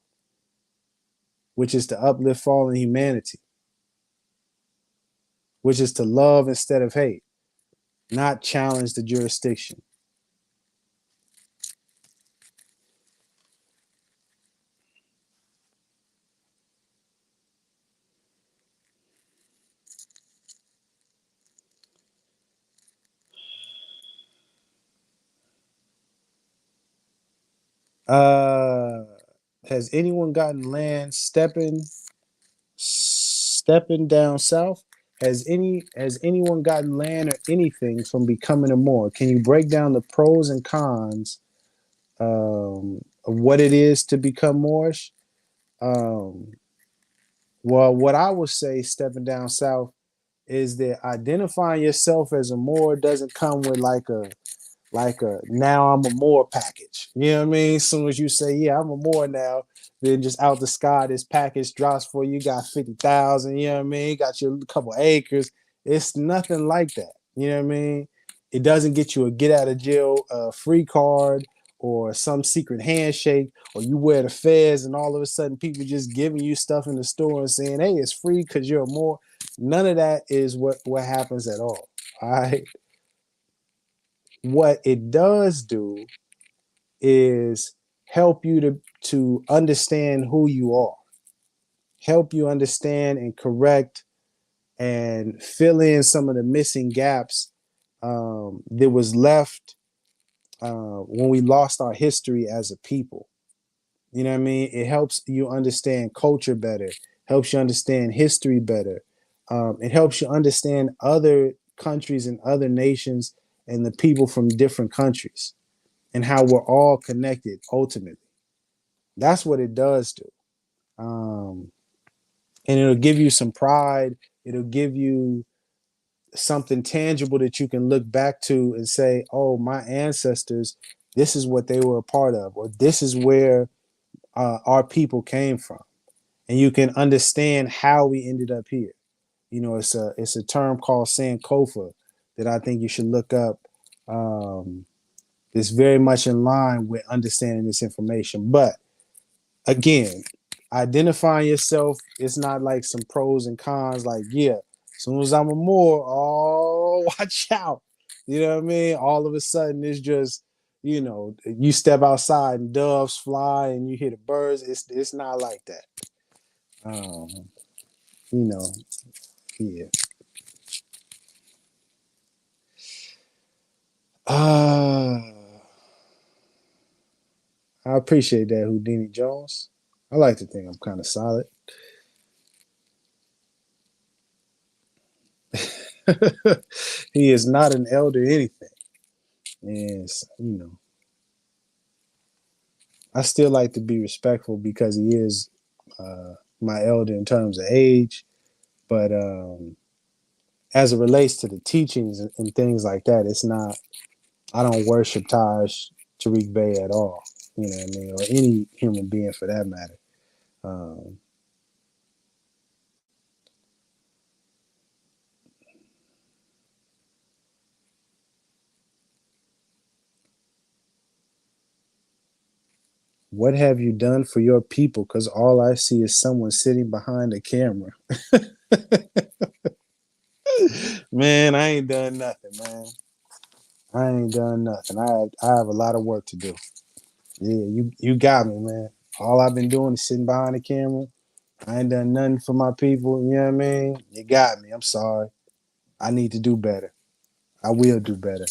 which is to uplift fallen humanity, which is to love instead of hate, not challenge the jurisdiction. Has anyone gotten land stepping down south? Has anyone gotten land or anything from becoming a Moor? Can you break down the pros and cons of what it is to become Moorish? Well, what I would say, stepping down south, is that identifying yourself as a Moor doesn't come with like a now I'm a Moor package. You know what I mean? As soon as you say, yeah, I'm a Moor now, then just out the sky, this package drops for you. You got 50,000, you know what I mean? Got your couple acres. It's nothing like that. You know what I mean? It doesn't get you a get out of jail free card or some secret handshake, or you wear the fez and all of a sudden people just giving you stuff in the store and saying, hey, it's free because you're a Moor. None of that is what happens at all. All right. What it does do is help you to understand who you are, help you understand and correct and fill in some of the missing gaps that was left when we lost our history as a people. You know what I mean? It helps you understand culture better, helps you understand history better. It helps you understand other countries and other nations and the people from different countries and how we're all connected ultimately. That's what it does do. And it'll give you some pride. It'll give you something tangible that you can look back to and say, oh, my ancestors, this is what they were a part of, or this is where our people came from. And you can understand how we ended up here. You know, it's a term called Sankofa that I think you should look up. It's very much in line with understanding this information. But again, identifying yourself, it's not like some pros and cons, like, yeah, as soon as I'm a Moor, oh, watch out. You know what I mean? All of a sudden, it's just, you know, you step outside and doves fly and you hear the birds. It's not like that. You know, yeah. I appreciate that, Houdini Jones. I like to think I'm kind of solid. He is not an elder anything. And, you know, I still like to be respectful because he is my elder in terms of age. But as it relates to the teachings and things like that, it's not, I don't worship Taj Tarik Bey at all. You know what I mean? Or any human being for that matter. What have you done for your people? Because all I see is someone sitting behind a camera. Man, I ain't done nothing, man. I ain't done nothing. I have a lot of work to do. Yeah, you got me, man. All I've been doing is sitting behind the camera. I ain't done nothing for my people. You know what I mean? You got me. I'm sorry. I need to do better. I will do better.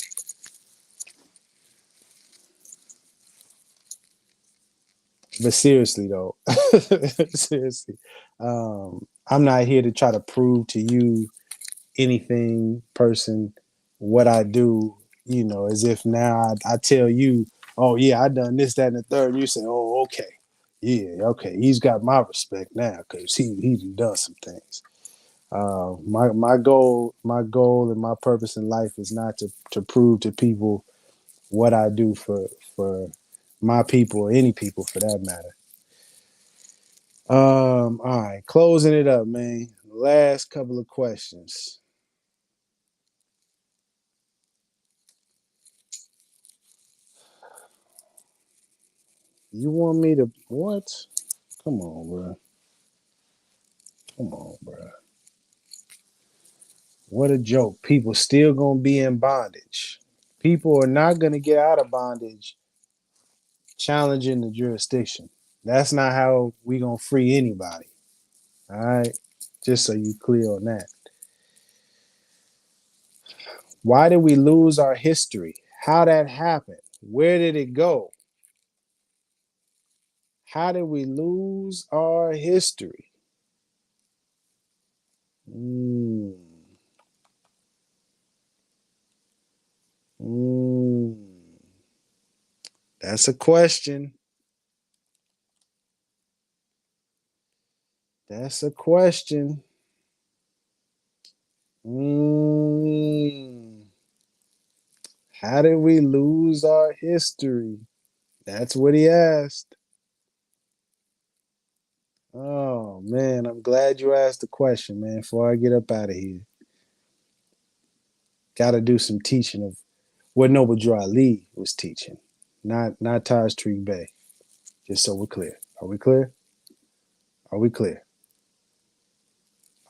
But seriously, though, seriously, I'm not here to try to prove to you anything, person, what I do. You know, as if now I tell you, oh yeah, I done this, that, and the third. And you say, oh okay, yeah, okay, he's got my respect now because he's done some things. My goal and my purpose in life is not to prove to people what I do for my people or any people for that matter. All right, closing it up, man. Last couple of questions. You want me to what? Come on, bro. Come on, bro. What a joke. People still gonna be in bondage. People are not gonna get out of bondage challenging the jurisdiction. That's not how we gonna free anybody. All right. Just so you clear on that. Why did we lose our history? How that happened? Where did it go? How did we lose our history? Mm. Mm. That's a question. That's a question. Mm. How did we lose our history? That's what he asked. Oh man, I'm glad you asked the question, man. Before I get up out of here, got to do some teaching of what Noble Drew Ali was teaching, not Taj Tarik Bey. Just so we're clear. Are we clear? Are we clear?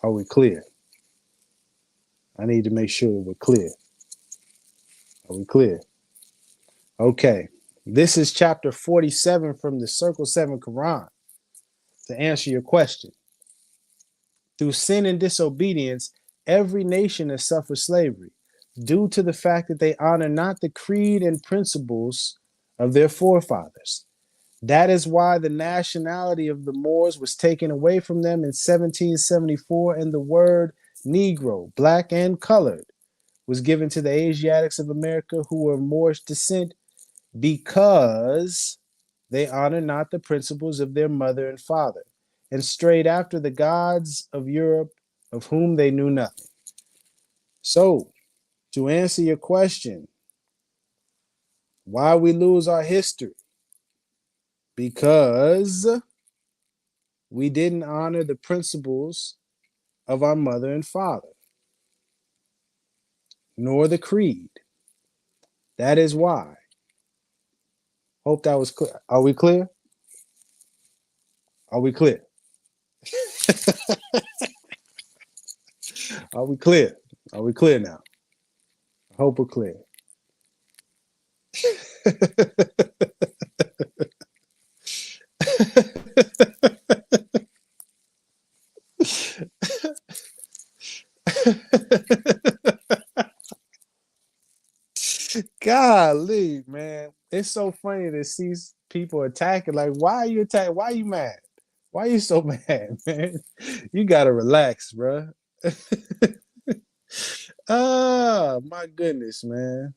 Are we clear? I need to make sure that we're clear. Are we clear? Okay. This is chapter 47 from the Circle 7 Quran to answer your question. Through sin and disobedience, every nation has suffered slavery due to the fact that they honor not the creed and principles of their forefathers. That is why the nationality of the Moors was taken away from them in 1774, and the word Negro, black and colored, was given to the Asiatics of America who were of Moorish descent because they honor not the principles of their mother and father, and strayed after the gods of Europe, of whom they knew nothing. So, to answer your question, why we lose our history? Because we didn't honor the principles of our mother and father, nor the creed. That is why. Hope that was clear. Are we clear? Are we clear? Are we clear? Are we clear now? I hope we're clear. Golly, man. It's so funny to see people attacking. Like, why are you attacking? Why are you mad? Why are you so mad, man? You gotta relax, bro. Oh, my goodness, man.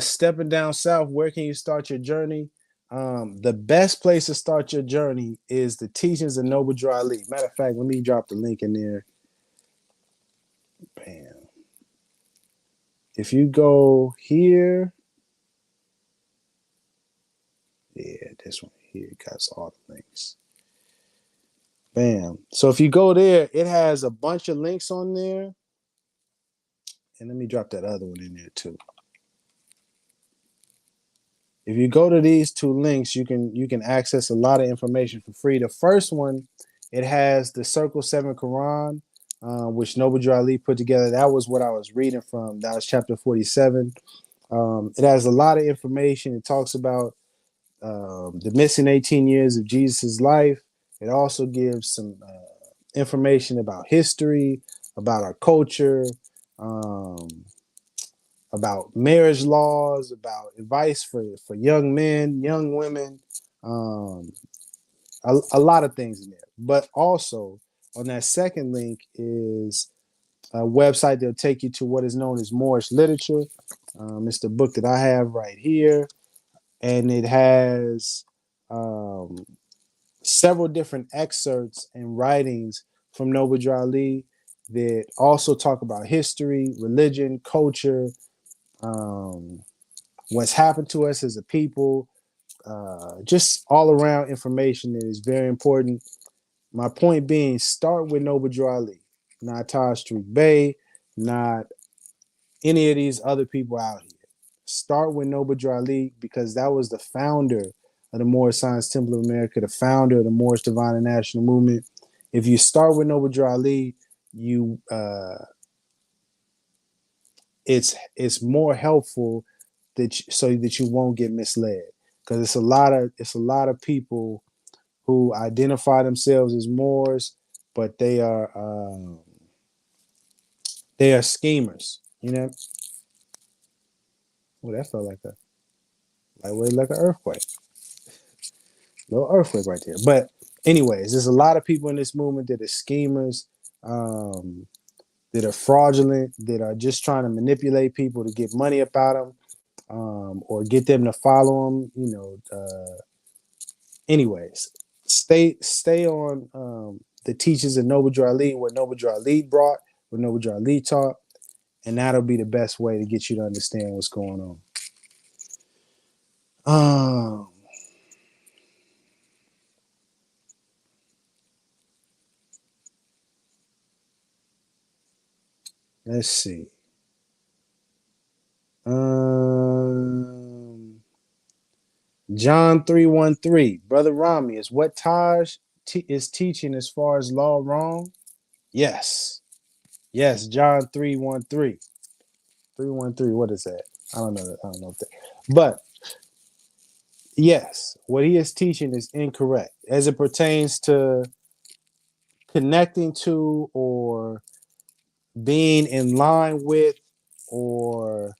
Stepping down south, where can you start your journey? The best place to start your journey is the teachings of Noble Drew Ali. Matter of fact, let me drop the link in there. Bam. If you go here, yeah, this one here got all the links. Bam. So if you go there, it has a bunch of links on there. And let me drop that other one in there too. If you go to these two links, you can access a lot of information for free. The first one, it has the Circle 7 Quran, which Noble Drew Ali put together. That was what I was reading from. That was chapter 47. It has a lot of information. It talks about the missing 18 years of Jesus' life. It also gives some information about history, about our culture, about marriage laws, about advice for young men, young women, a lot of things in there. But also on that second link is a website that'll take you to what is known as Moorish literature. It's the book that I have right here, and it has several different excerpts and writings from Noble Drew Ali that also talk about history, religion, culture, what's happened to us as a people, just all around information that is very important. My point being, start with Noble Drew Ali, not Taj Tarik Bey, not any of these other people out here. Start with Noble Drew Ali because that was the founder of the Moorish Science Temple of America, the founder of the Moorish Divine and National Movement. If you start with Noble Drew Ali, you it's more helpful so that you won't get misled, because it's a lot of people who identify themselves as Moors, but they are schemers. You know, well, that felt like an earthquake, little earthquake right there. But anyways, there's a lot of people in this movement that are schemers, that are fraudulent, that are just trying to manipulate people to get money about them. Or get them to follow them, anyways, stay on the teachings of Noble Drew Ali, what Noble Drew Ali brought, what Noble Drew Ali taught, and that'll be the best way to get you to understand what's going on. Let's see. John 3:13, Brother Rami, is what Taj is teaching as far as law wrong? Yes. John 3:13. 3:13. What is that? I don't know. If that. But yes, what he is teaching is incorrect as it pertains to connecting to or being in line with or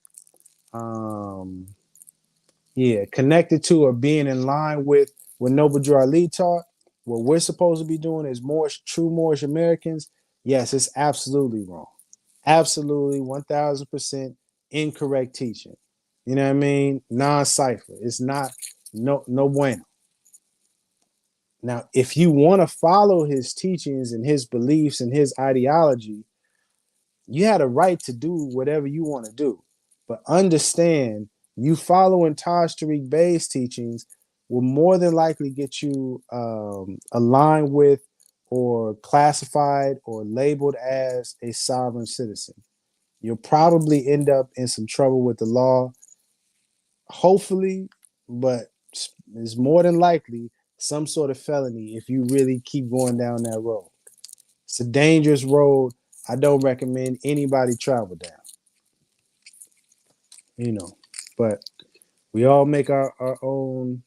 connected to or being in line with what Noble Drew Ali taught. What we're supposed to be doing as true Moorish Americans. Yes, it's absolutely wrong. Absolutely 1000% incorrect teaching. You know what I mean? Non-cipher. It's not no bueno. Now, if you want to follow his teachings and his beliefs and his ideology, you had a right to do whatever you want to do. But understand, you following Taj Tarik Bey's teachings will more than likely get you aligned with or classified or labeled as a sovereign citizen. You'll probably end up in some trouble with the law, hopefully, but it's more than likely some sort of felony if you really keep going down that road. It's a dangerous road. I don't recommend anybody travel down, you know, but we all make our own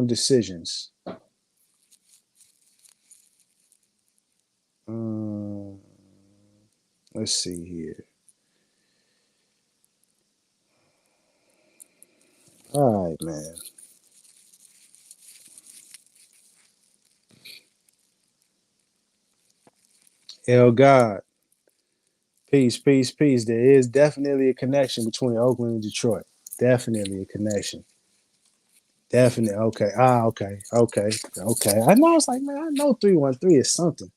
decisions. Um, let's see here. All right, man. El God, peace, peace, peace. There is definitely a connection between Oakland and Detroit. Definitely a connection. Definitely. Okay. Okay. Okay. Okay. I know. It's like, man, I know 313 is something.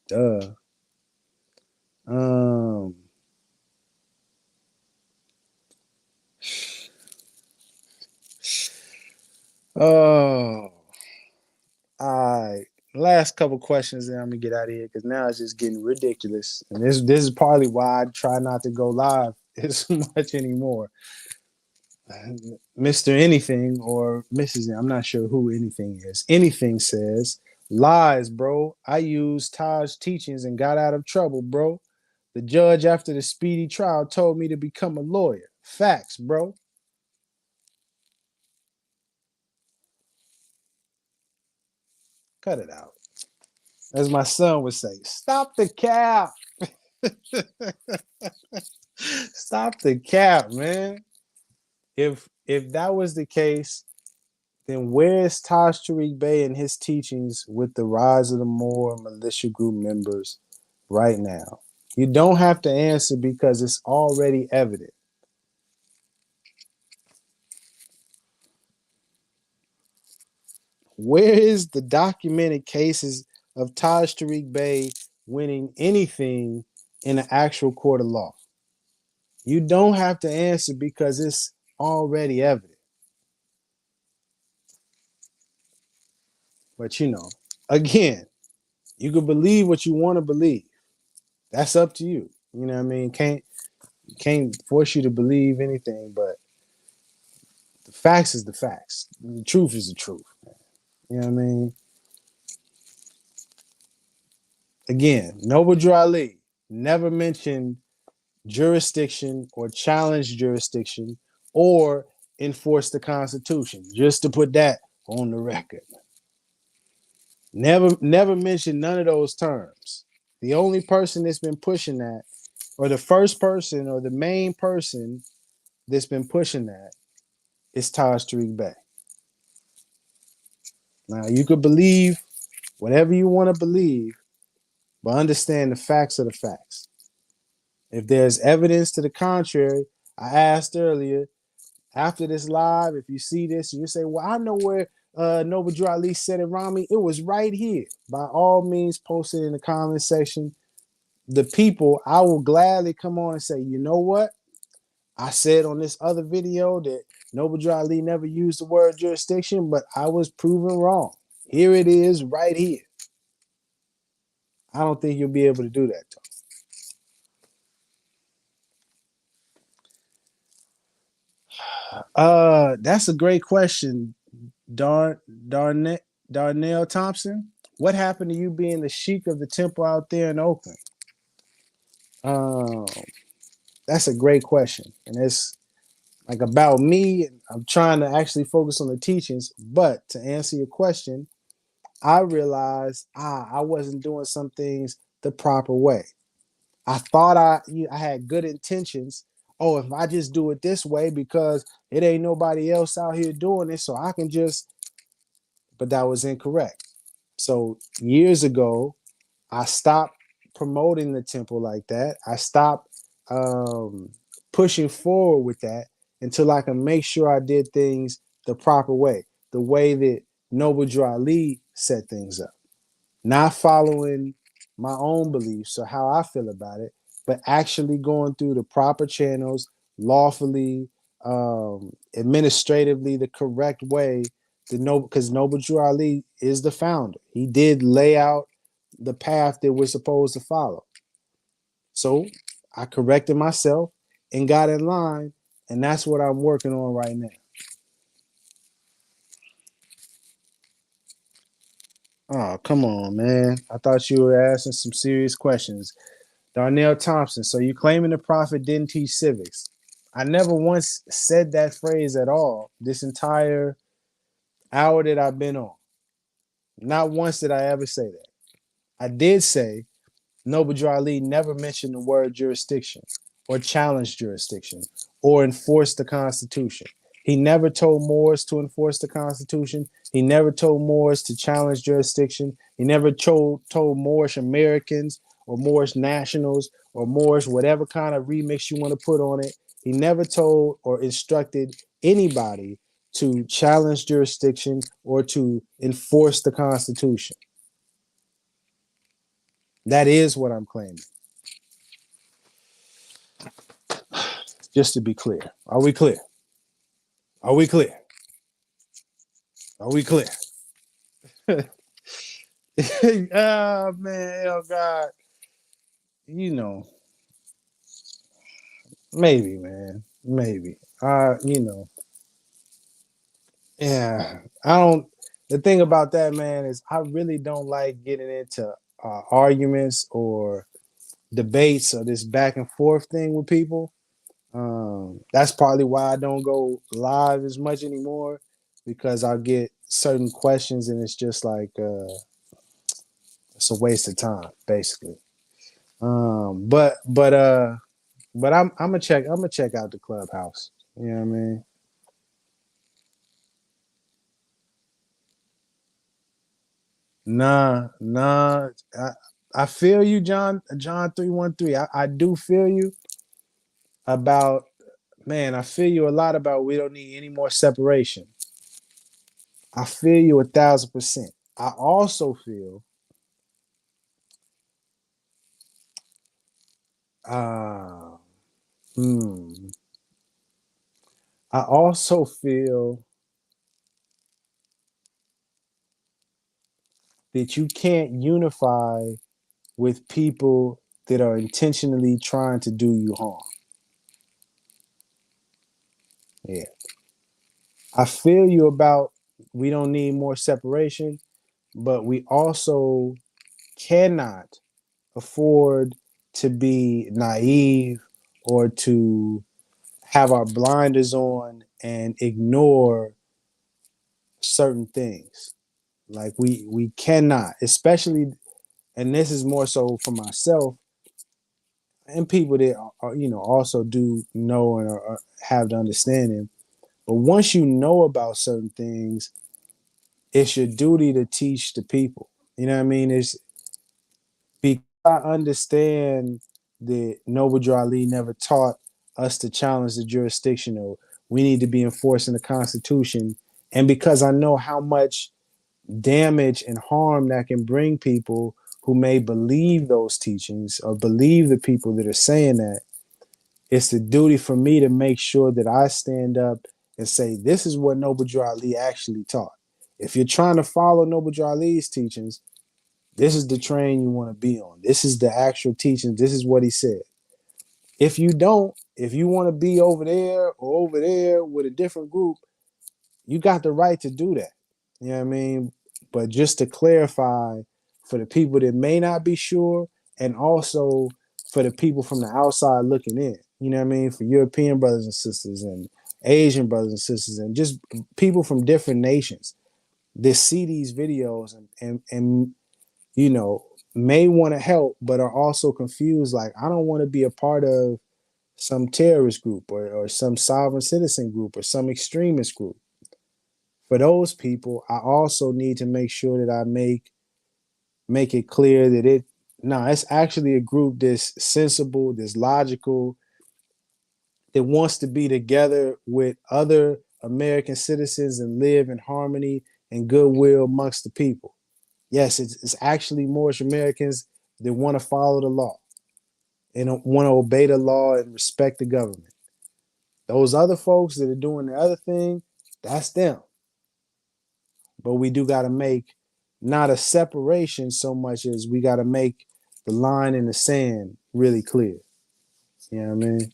Duh. Um. Oh. All right. Last couple questions, and I'm gonna get out of here because now it's just getting ridiculous. And this is partly why I try not to go live as much anymore. Mr. Anything or Mrs. I'm not sure who anything is. Anything says lies, bro. I used Taj's teachings and got out of trouble, bro. The judge after the speedy trial told me to become a lawyer. Facts, bro. Cut it out. As my son would say, stop the cap. Stop the cap, man. If that was the case, then where is Taj Tarik Bey and his teachings with the rise of the Moor militia group members right now? You don't have to answer because it's already evident. Where is the documented cases of Taj Tarik Bey winning anything in an actual court of law? You don't have to answer because it's already evident. But again, you can believe what you want to believe. That's up to you. You know what I mean? Can't force you to believe anything, but the facts is the facts. The truth is the truth. You know what I mean? Again, Noble Drew Ali never mentioned jurisdiction or challenge jurisdiction or enforce the Constitution. Just to put that on the record. Never mentioned none of those terms. The only person that's been pushing that, or the first person or the main person that's been pushing that, is Taj Tarik Bey. Now, you could believe whatever you want to believe, but understand the facts are the facts. If there's evidence to the contrary, I asked earlier, after this live, if you see this, you say, well, I know where Noble Drew Ali said it, Rami. It was right here. By all means, post it in the comment section. The people, I will gladly come on and say, you know what? I said on this other video that Noble Drew Ali never used the word jurisdiction, but I was proven wrong. Here it is right here. I don't think you'll be able to do that, though. That's a great question, Darnell Thompson. What happened to you being the sheik of the temple out there in Oakland? That's a great question. And it's like about me. I'm trying to actually focus on the teachings. But to answer your question, I realized I wasn't doing some things the proper way. I thought I had good intentions. Oh, if I just do it this way because it ain't nobody else out here doing it, so I can just, but that was incorrect. So years ago, I stopped promoting the temple like that. I stopped pushing forward with that until I can make sure I did things the proper way, the way that Noble Drew Ali set things up. Not following my own beliefs or how I feel about it, but actually going through the proper channels, lawfully, administratively, the correct way. Because Noble Drew Ali is the founder. He did lay out the path that we're supposed to follow. So I corrected myself and got in line, and that's what I'm working on right now. Oh, come on, man. I thought you were asking some serious questions. Darnell Thompson, so you claiming the prophet didn't teach civics? I never once said that phrase at all this entire hour that I've been on. Not once did I ever say that. I did say Noble Drew Ali never mentioned the word jurisdiction or challenged jurisdiction or enforced the Constitution. He never told Moors to enforce the Constitution. He never told Moors to challenge jurisdiction. He never told Moorish Americans or Moorish nationals or Moorish whatever kind of remix you want to put on it. He never told or instructed anybody to challenge jurisdiction or to enforce the Constitution. That is what I'm claiming. Just to be clear. Are we clear? Are we clear? Are we clear? Oh, man. Oh, God. You know, maybe, man. Maybe. Yeah. I don't. The thing about that, man, is I really don't like getting into arguments or debates or this back and forth thing with people. That's partly why I don't go live as much anymore, because I'll get certain questions and it's just like it's a waste of time, basically. But I'm gonna check out the clubhouse. You know what I mean? Nah. I feel you, John 313. I do feel you about, man, I feel you a lot about we don't need any more separation. I feel you 1,000%. I also feel uh hmm, I also feel that you can't unify with people that are intentionally trying to do you harm. Yeah. I feel you about we don't need more separation, but we also cannot afford to be naive or to have our blinders on and ignore certain things. Like we cannot, especially, and this is more so for myself and people that are, also do know and have the understanding. But once you know about certain things, it's your duty to teach the people. You know what I mean? It's because I understand that Noble Drew Ali never taught us to challenge the jurisdiction, or we need to be enforcing the Constitution. And because I know how much damage and harm that can bring people who may believe those teachings or believe the people that are saying that, it's the duty for me to make sure that I stand up and say, this is what Noble Drew Ali actually taught. If you're trying to follow Noble Drew Ali's teachings, this is the train you want to be on. This is the actual teachings. This is what he said. If you don't, if you want to be over there or over there with a different group, you got the right to do that. You know what I mean? But just to clarify for the people that may not be sure, and also for the people from the outside looking in, you know what I mean? For European brothers and sisters and Asian brothers and sisters and just people from different nations that see these videos and may want to help, but are also confused. Like, I don't want to be a part of some terrorist group or some sovereign citizen group or some extremist group. For those people, I also need to make sure that I make it clear that it's actually a group that's sensible, that's logical, that wants to be together with other American citizens and live in harmony and goodwill amongst the people. Yes, it's actually Moorish Americans that want to follow the law and want to obey the law and respect the government. Those other folks that are doing the other thing, that's them. But we do got to make not a separation so much as we got to make the line in the sand really clear. You know what I mean?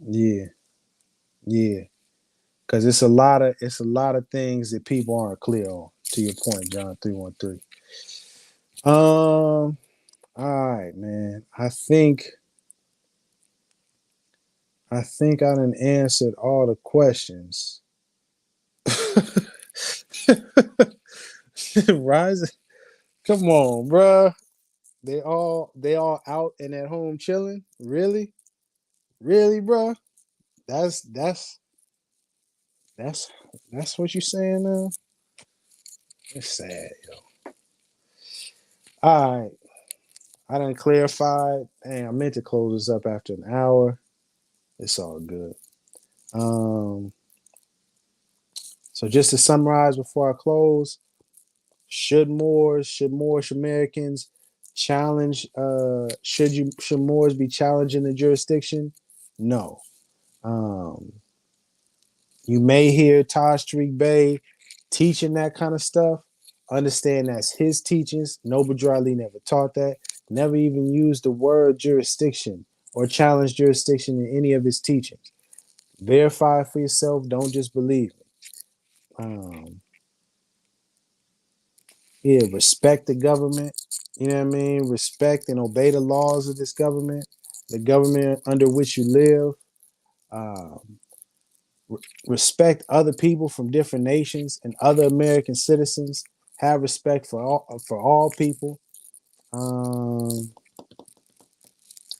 Yeah, yeah. Because it's a lot of things that people aren't clear on. To your point, John 313. All right, man. I think I done answered all the questions. Rising, come on, bruh. They all out and at home chilling. Really, really, bruh. That's that's that's what you saying now. It's sad, yo. All right, I done clarified. Dang, I meant to close this up after an hour. It's all good. So just to summarize before I close, should Moorish Americans challenge? Should Moors be challenging the jurisdiction? No. Um, you may hear Taj Tarik Bey teaching that kind of stuff. Understand that's his teachings. Noble Drew Ali never taught that. Never even used the word jurisdiction or challenged jurisdiction in any of his teachings. Verify it for yourself. Don't just believe it. Yeah, respect the government. You know what I mean? Respect and obey the laws of this government, the government under which you live. Respect other people from different nations and other American citizens. Have respect for all people.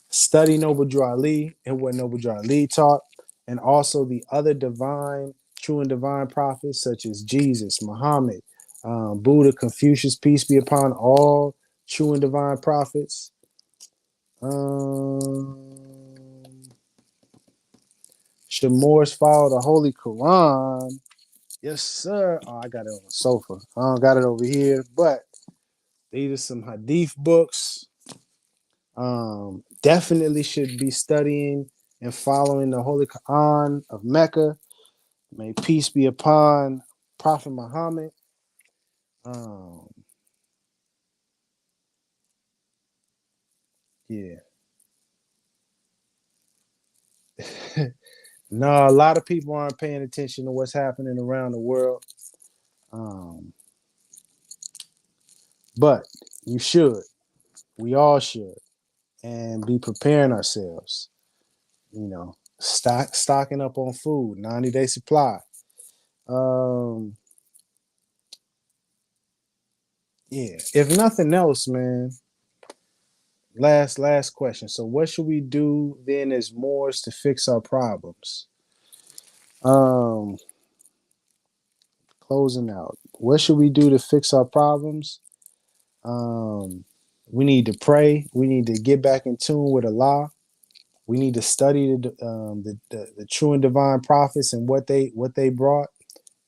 Study Noble Drew Ali and what Noble Drew Ali taught, and also the other true and divine prophets such as Jesus, Muhammad, Buddha, Confucius, peace be upon all true and divine prophets. Should Moors follow the Holy Quran? Yes, sir. Oh, I got it on the sofa. I don't got it over here, but these are some hadith books. Definitely should be studying and following the Holy Quran of Mecca. May peace be upon Prophet Muhammad. Yeah. No, a lot of people aren't paying attention to what's happening around the world. But you should. We all should. And be preparing ourselves. You know, stocking up on food, 90-day supply. Yeah. If nothing else, man. Last question. So what should we do then as Moors to fix our problems? Closing out. What should we do to fix our problems? We need to pray. We need to get back in tune with Allah. We need to study the true and divine prophets and what they brought,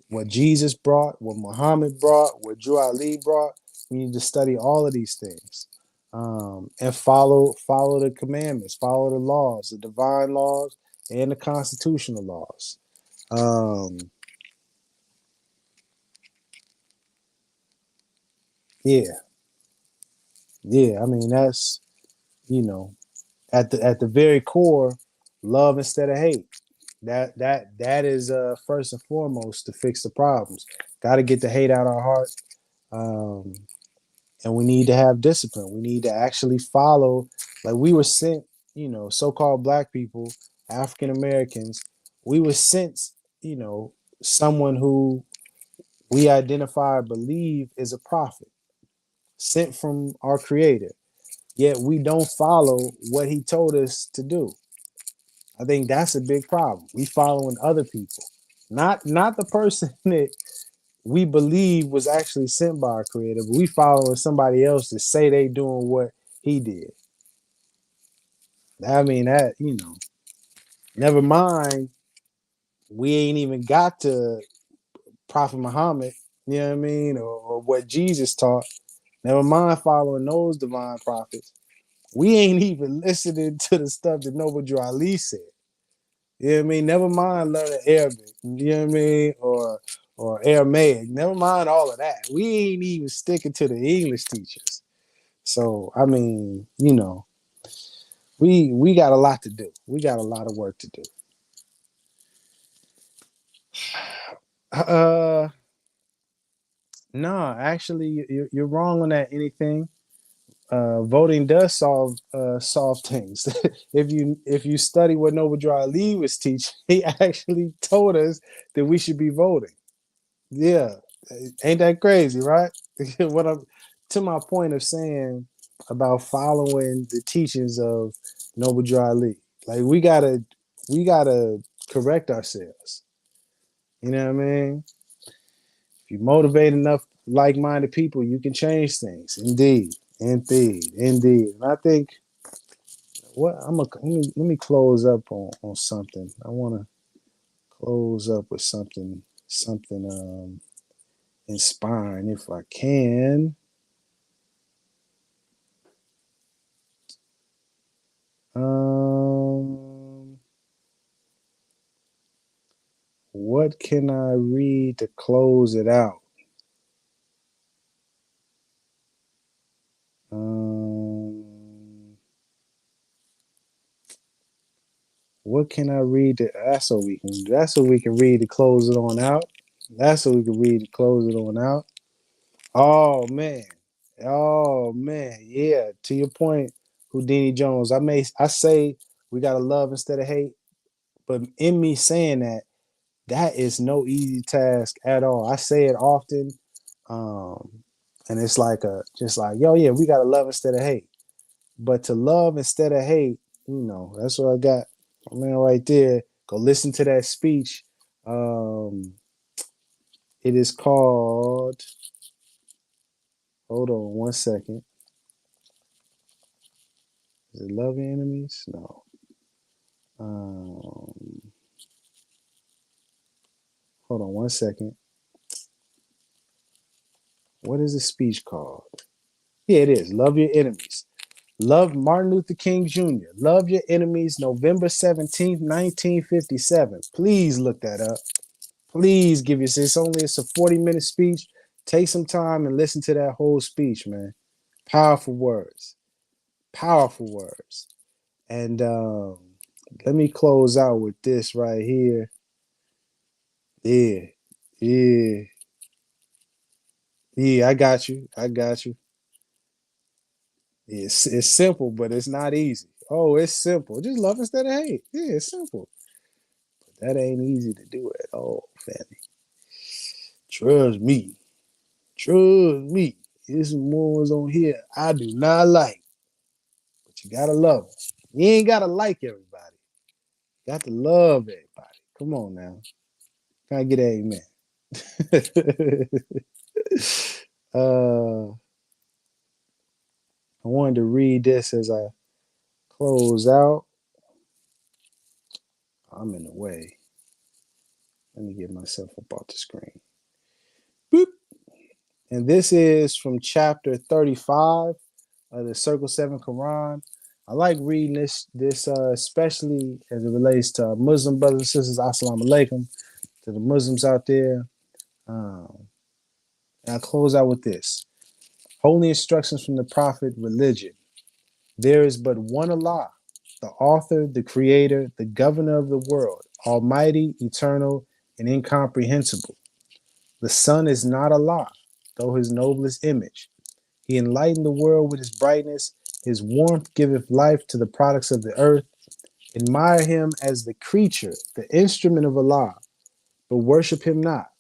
what Jesus brought, what Muhammad brought, what Drew Ali brought. We need to study all of these things. And follow the commandments, follow the laws, the divine laws and the constitutional laws. Yeah. I mean, that's, at the very core, love instead of hate. That is first and foremost to fix the problems. Got to get the hate out of our heart. And we need to have discipline. We need to actually follow, like we were sent, so-called black people, African Americans, we were sent, someone who we identify or believe is a prophet, sent from our creator. Yet we don't follow what he told us to do. I think that's a big problem. We following other people, not the person that we believe was actually sent by our creator, but we following somebody else to say they doing what he did. I mean, that, Never mind, we ain't even got to Prophet Muhammad, you know what I mean, or what Jesus taught. Never mind following those divine prophets. We ain't even listening to the stuff that Noble Drew Ali said. You know what I mean? Never mind learning Arabic, you know what I mean, or Aramaic. Never mind all of that. We ain't even sticking to the English teachers. So I mean, you know, we got a lot to do. We got a lot of work to do. No, actually, you're wrong on that. Anything. Voting does solve things. If you study what Noble Drew Ali was teaching, he actually told us that we should be voting. Yeah, ain't that crazy, right? What I'm to my point of saying about following the teachings of Noble Drew Ali, like we gotta correct ourselves. You know what I mean? If you motivate enough like-minded people, you can change things. Indeed, indeed, indeed. And I think what let me close up on something. I want to close up with something inspiring if I can. What can I read to close it out? What can I read? That's what we can. That's what we can read to close it on out. That's what we can read to close it on out. Oh man, oh man, yeah. To your point, Houdini Jones. I say we gotta love instead of hate, but in me saying that, that is no easy task at all. I say it often, and it's like just like yo, yeah, we gotta love instead of hate. But to love instead of hate, that's what I got. Man, right there. Go listen to that speech. It is called. Hold on one second. Is it Love Your Enemies? No. Hold on one second. What is the speech called? Yeah, it is. Love Your Enemies. Love Martin Luther King Jr. Love Your Enemies, November 17th, 1957. Please look that up. Please give yourself, it's a 40-minute speech. Take some time and listen to that whole speech, man. Powerful words. Powerful words. And let me close out with this right here. Yeah. Yeah. Yeah, I got you. I got you. It's simple, but it's not easy. Oh, it's simple. Just love instead of hate. Yeah, it's simple. But that ain't easy to do at all, family. Trust me. Trust me. There's some ones on here I do not like. But you gotta love them. You ain't gotta like everybody. You got to love everybody. Come on now. Can I get an amen? I wanted to read this as I close out. I'm in the way. Let me get myself up off the screen. Boop. And this is from chapter 35 of the Circle 7 Quran. I like reading this especially as it relates to Muslim brothers and sisters. Assalamu alaikum to the Muslims out there. And I close out with this. Holy instructions from the Prophet, religion. There is but one Allah, the author, the creator, the governor of the world, almighty, eternal, and incomprehensible. The sun is not Allah, though his noblest image. He enlightened the world with his brightness. His warmth giveth life to the products of the earth. Admire him as the creature, the instrument of Allah, but worship him not.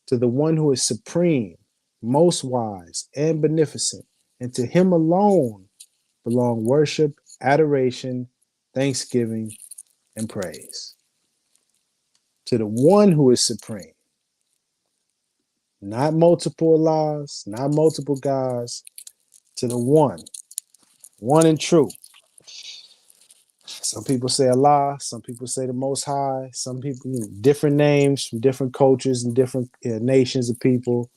To the one who is supreme, most wise, and beneficent, and to him alone belong worship, adoration, thanksgiving, and praise. To the one who is supreme, not multiple Allahs, not multiple gods, to the one and true. Some people say Allah, some people say the Most High, some people, different names from different cultures and different nations of people,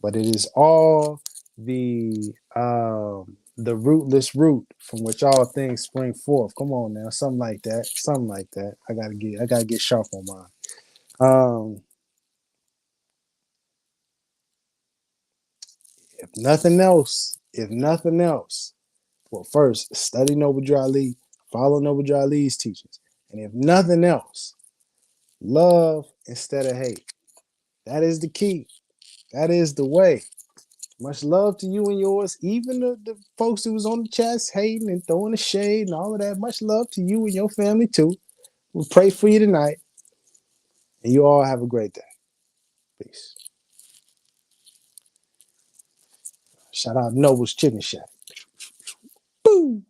but it is all the rootless root from which all things spring forth. Come on now, something like that, something like that. I gotta get sharp on mine. If nothing else, well, first study Noble Drew Ali, follow Noble Drew Ali's teachings, and if nothing else, love instead of hate. That is the key. That is the way. Much love to you and yours, even the folks who was on the chats hating and throwing the shade and all of that. Much love to you and your family too. We'll pray for you tonight, and you all have a great day. Peace. Shout out Noble's Chicken Shack. Boom.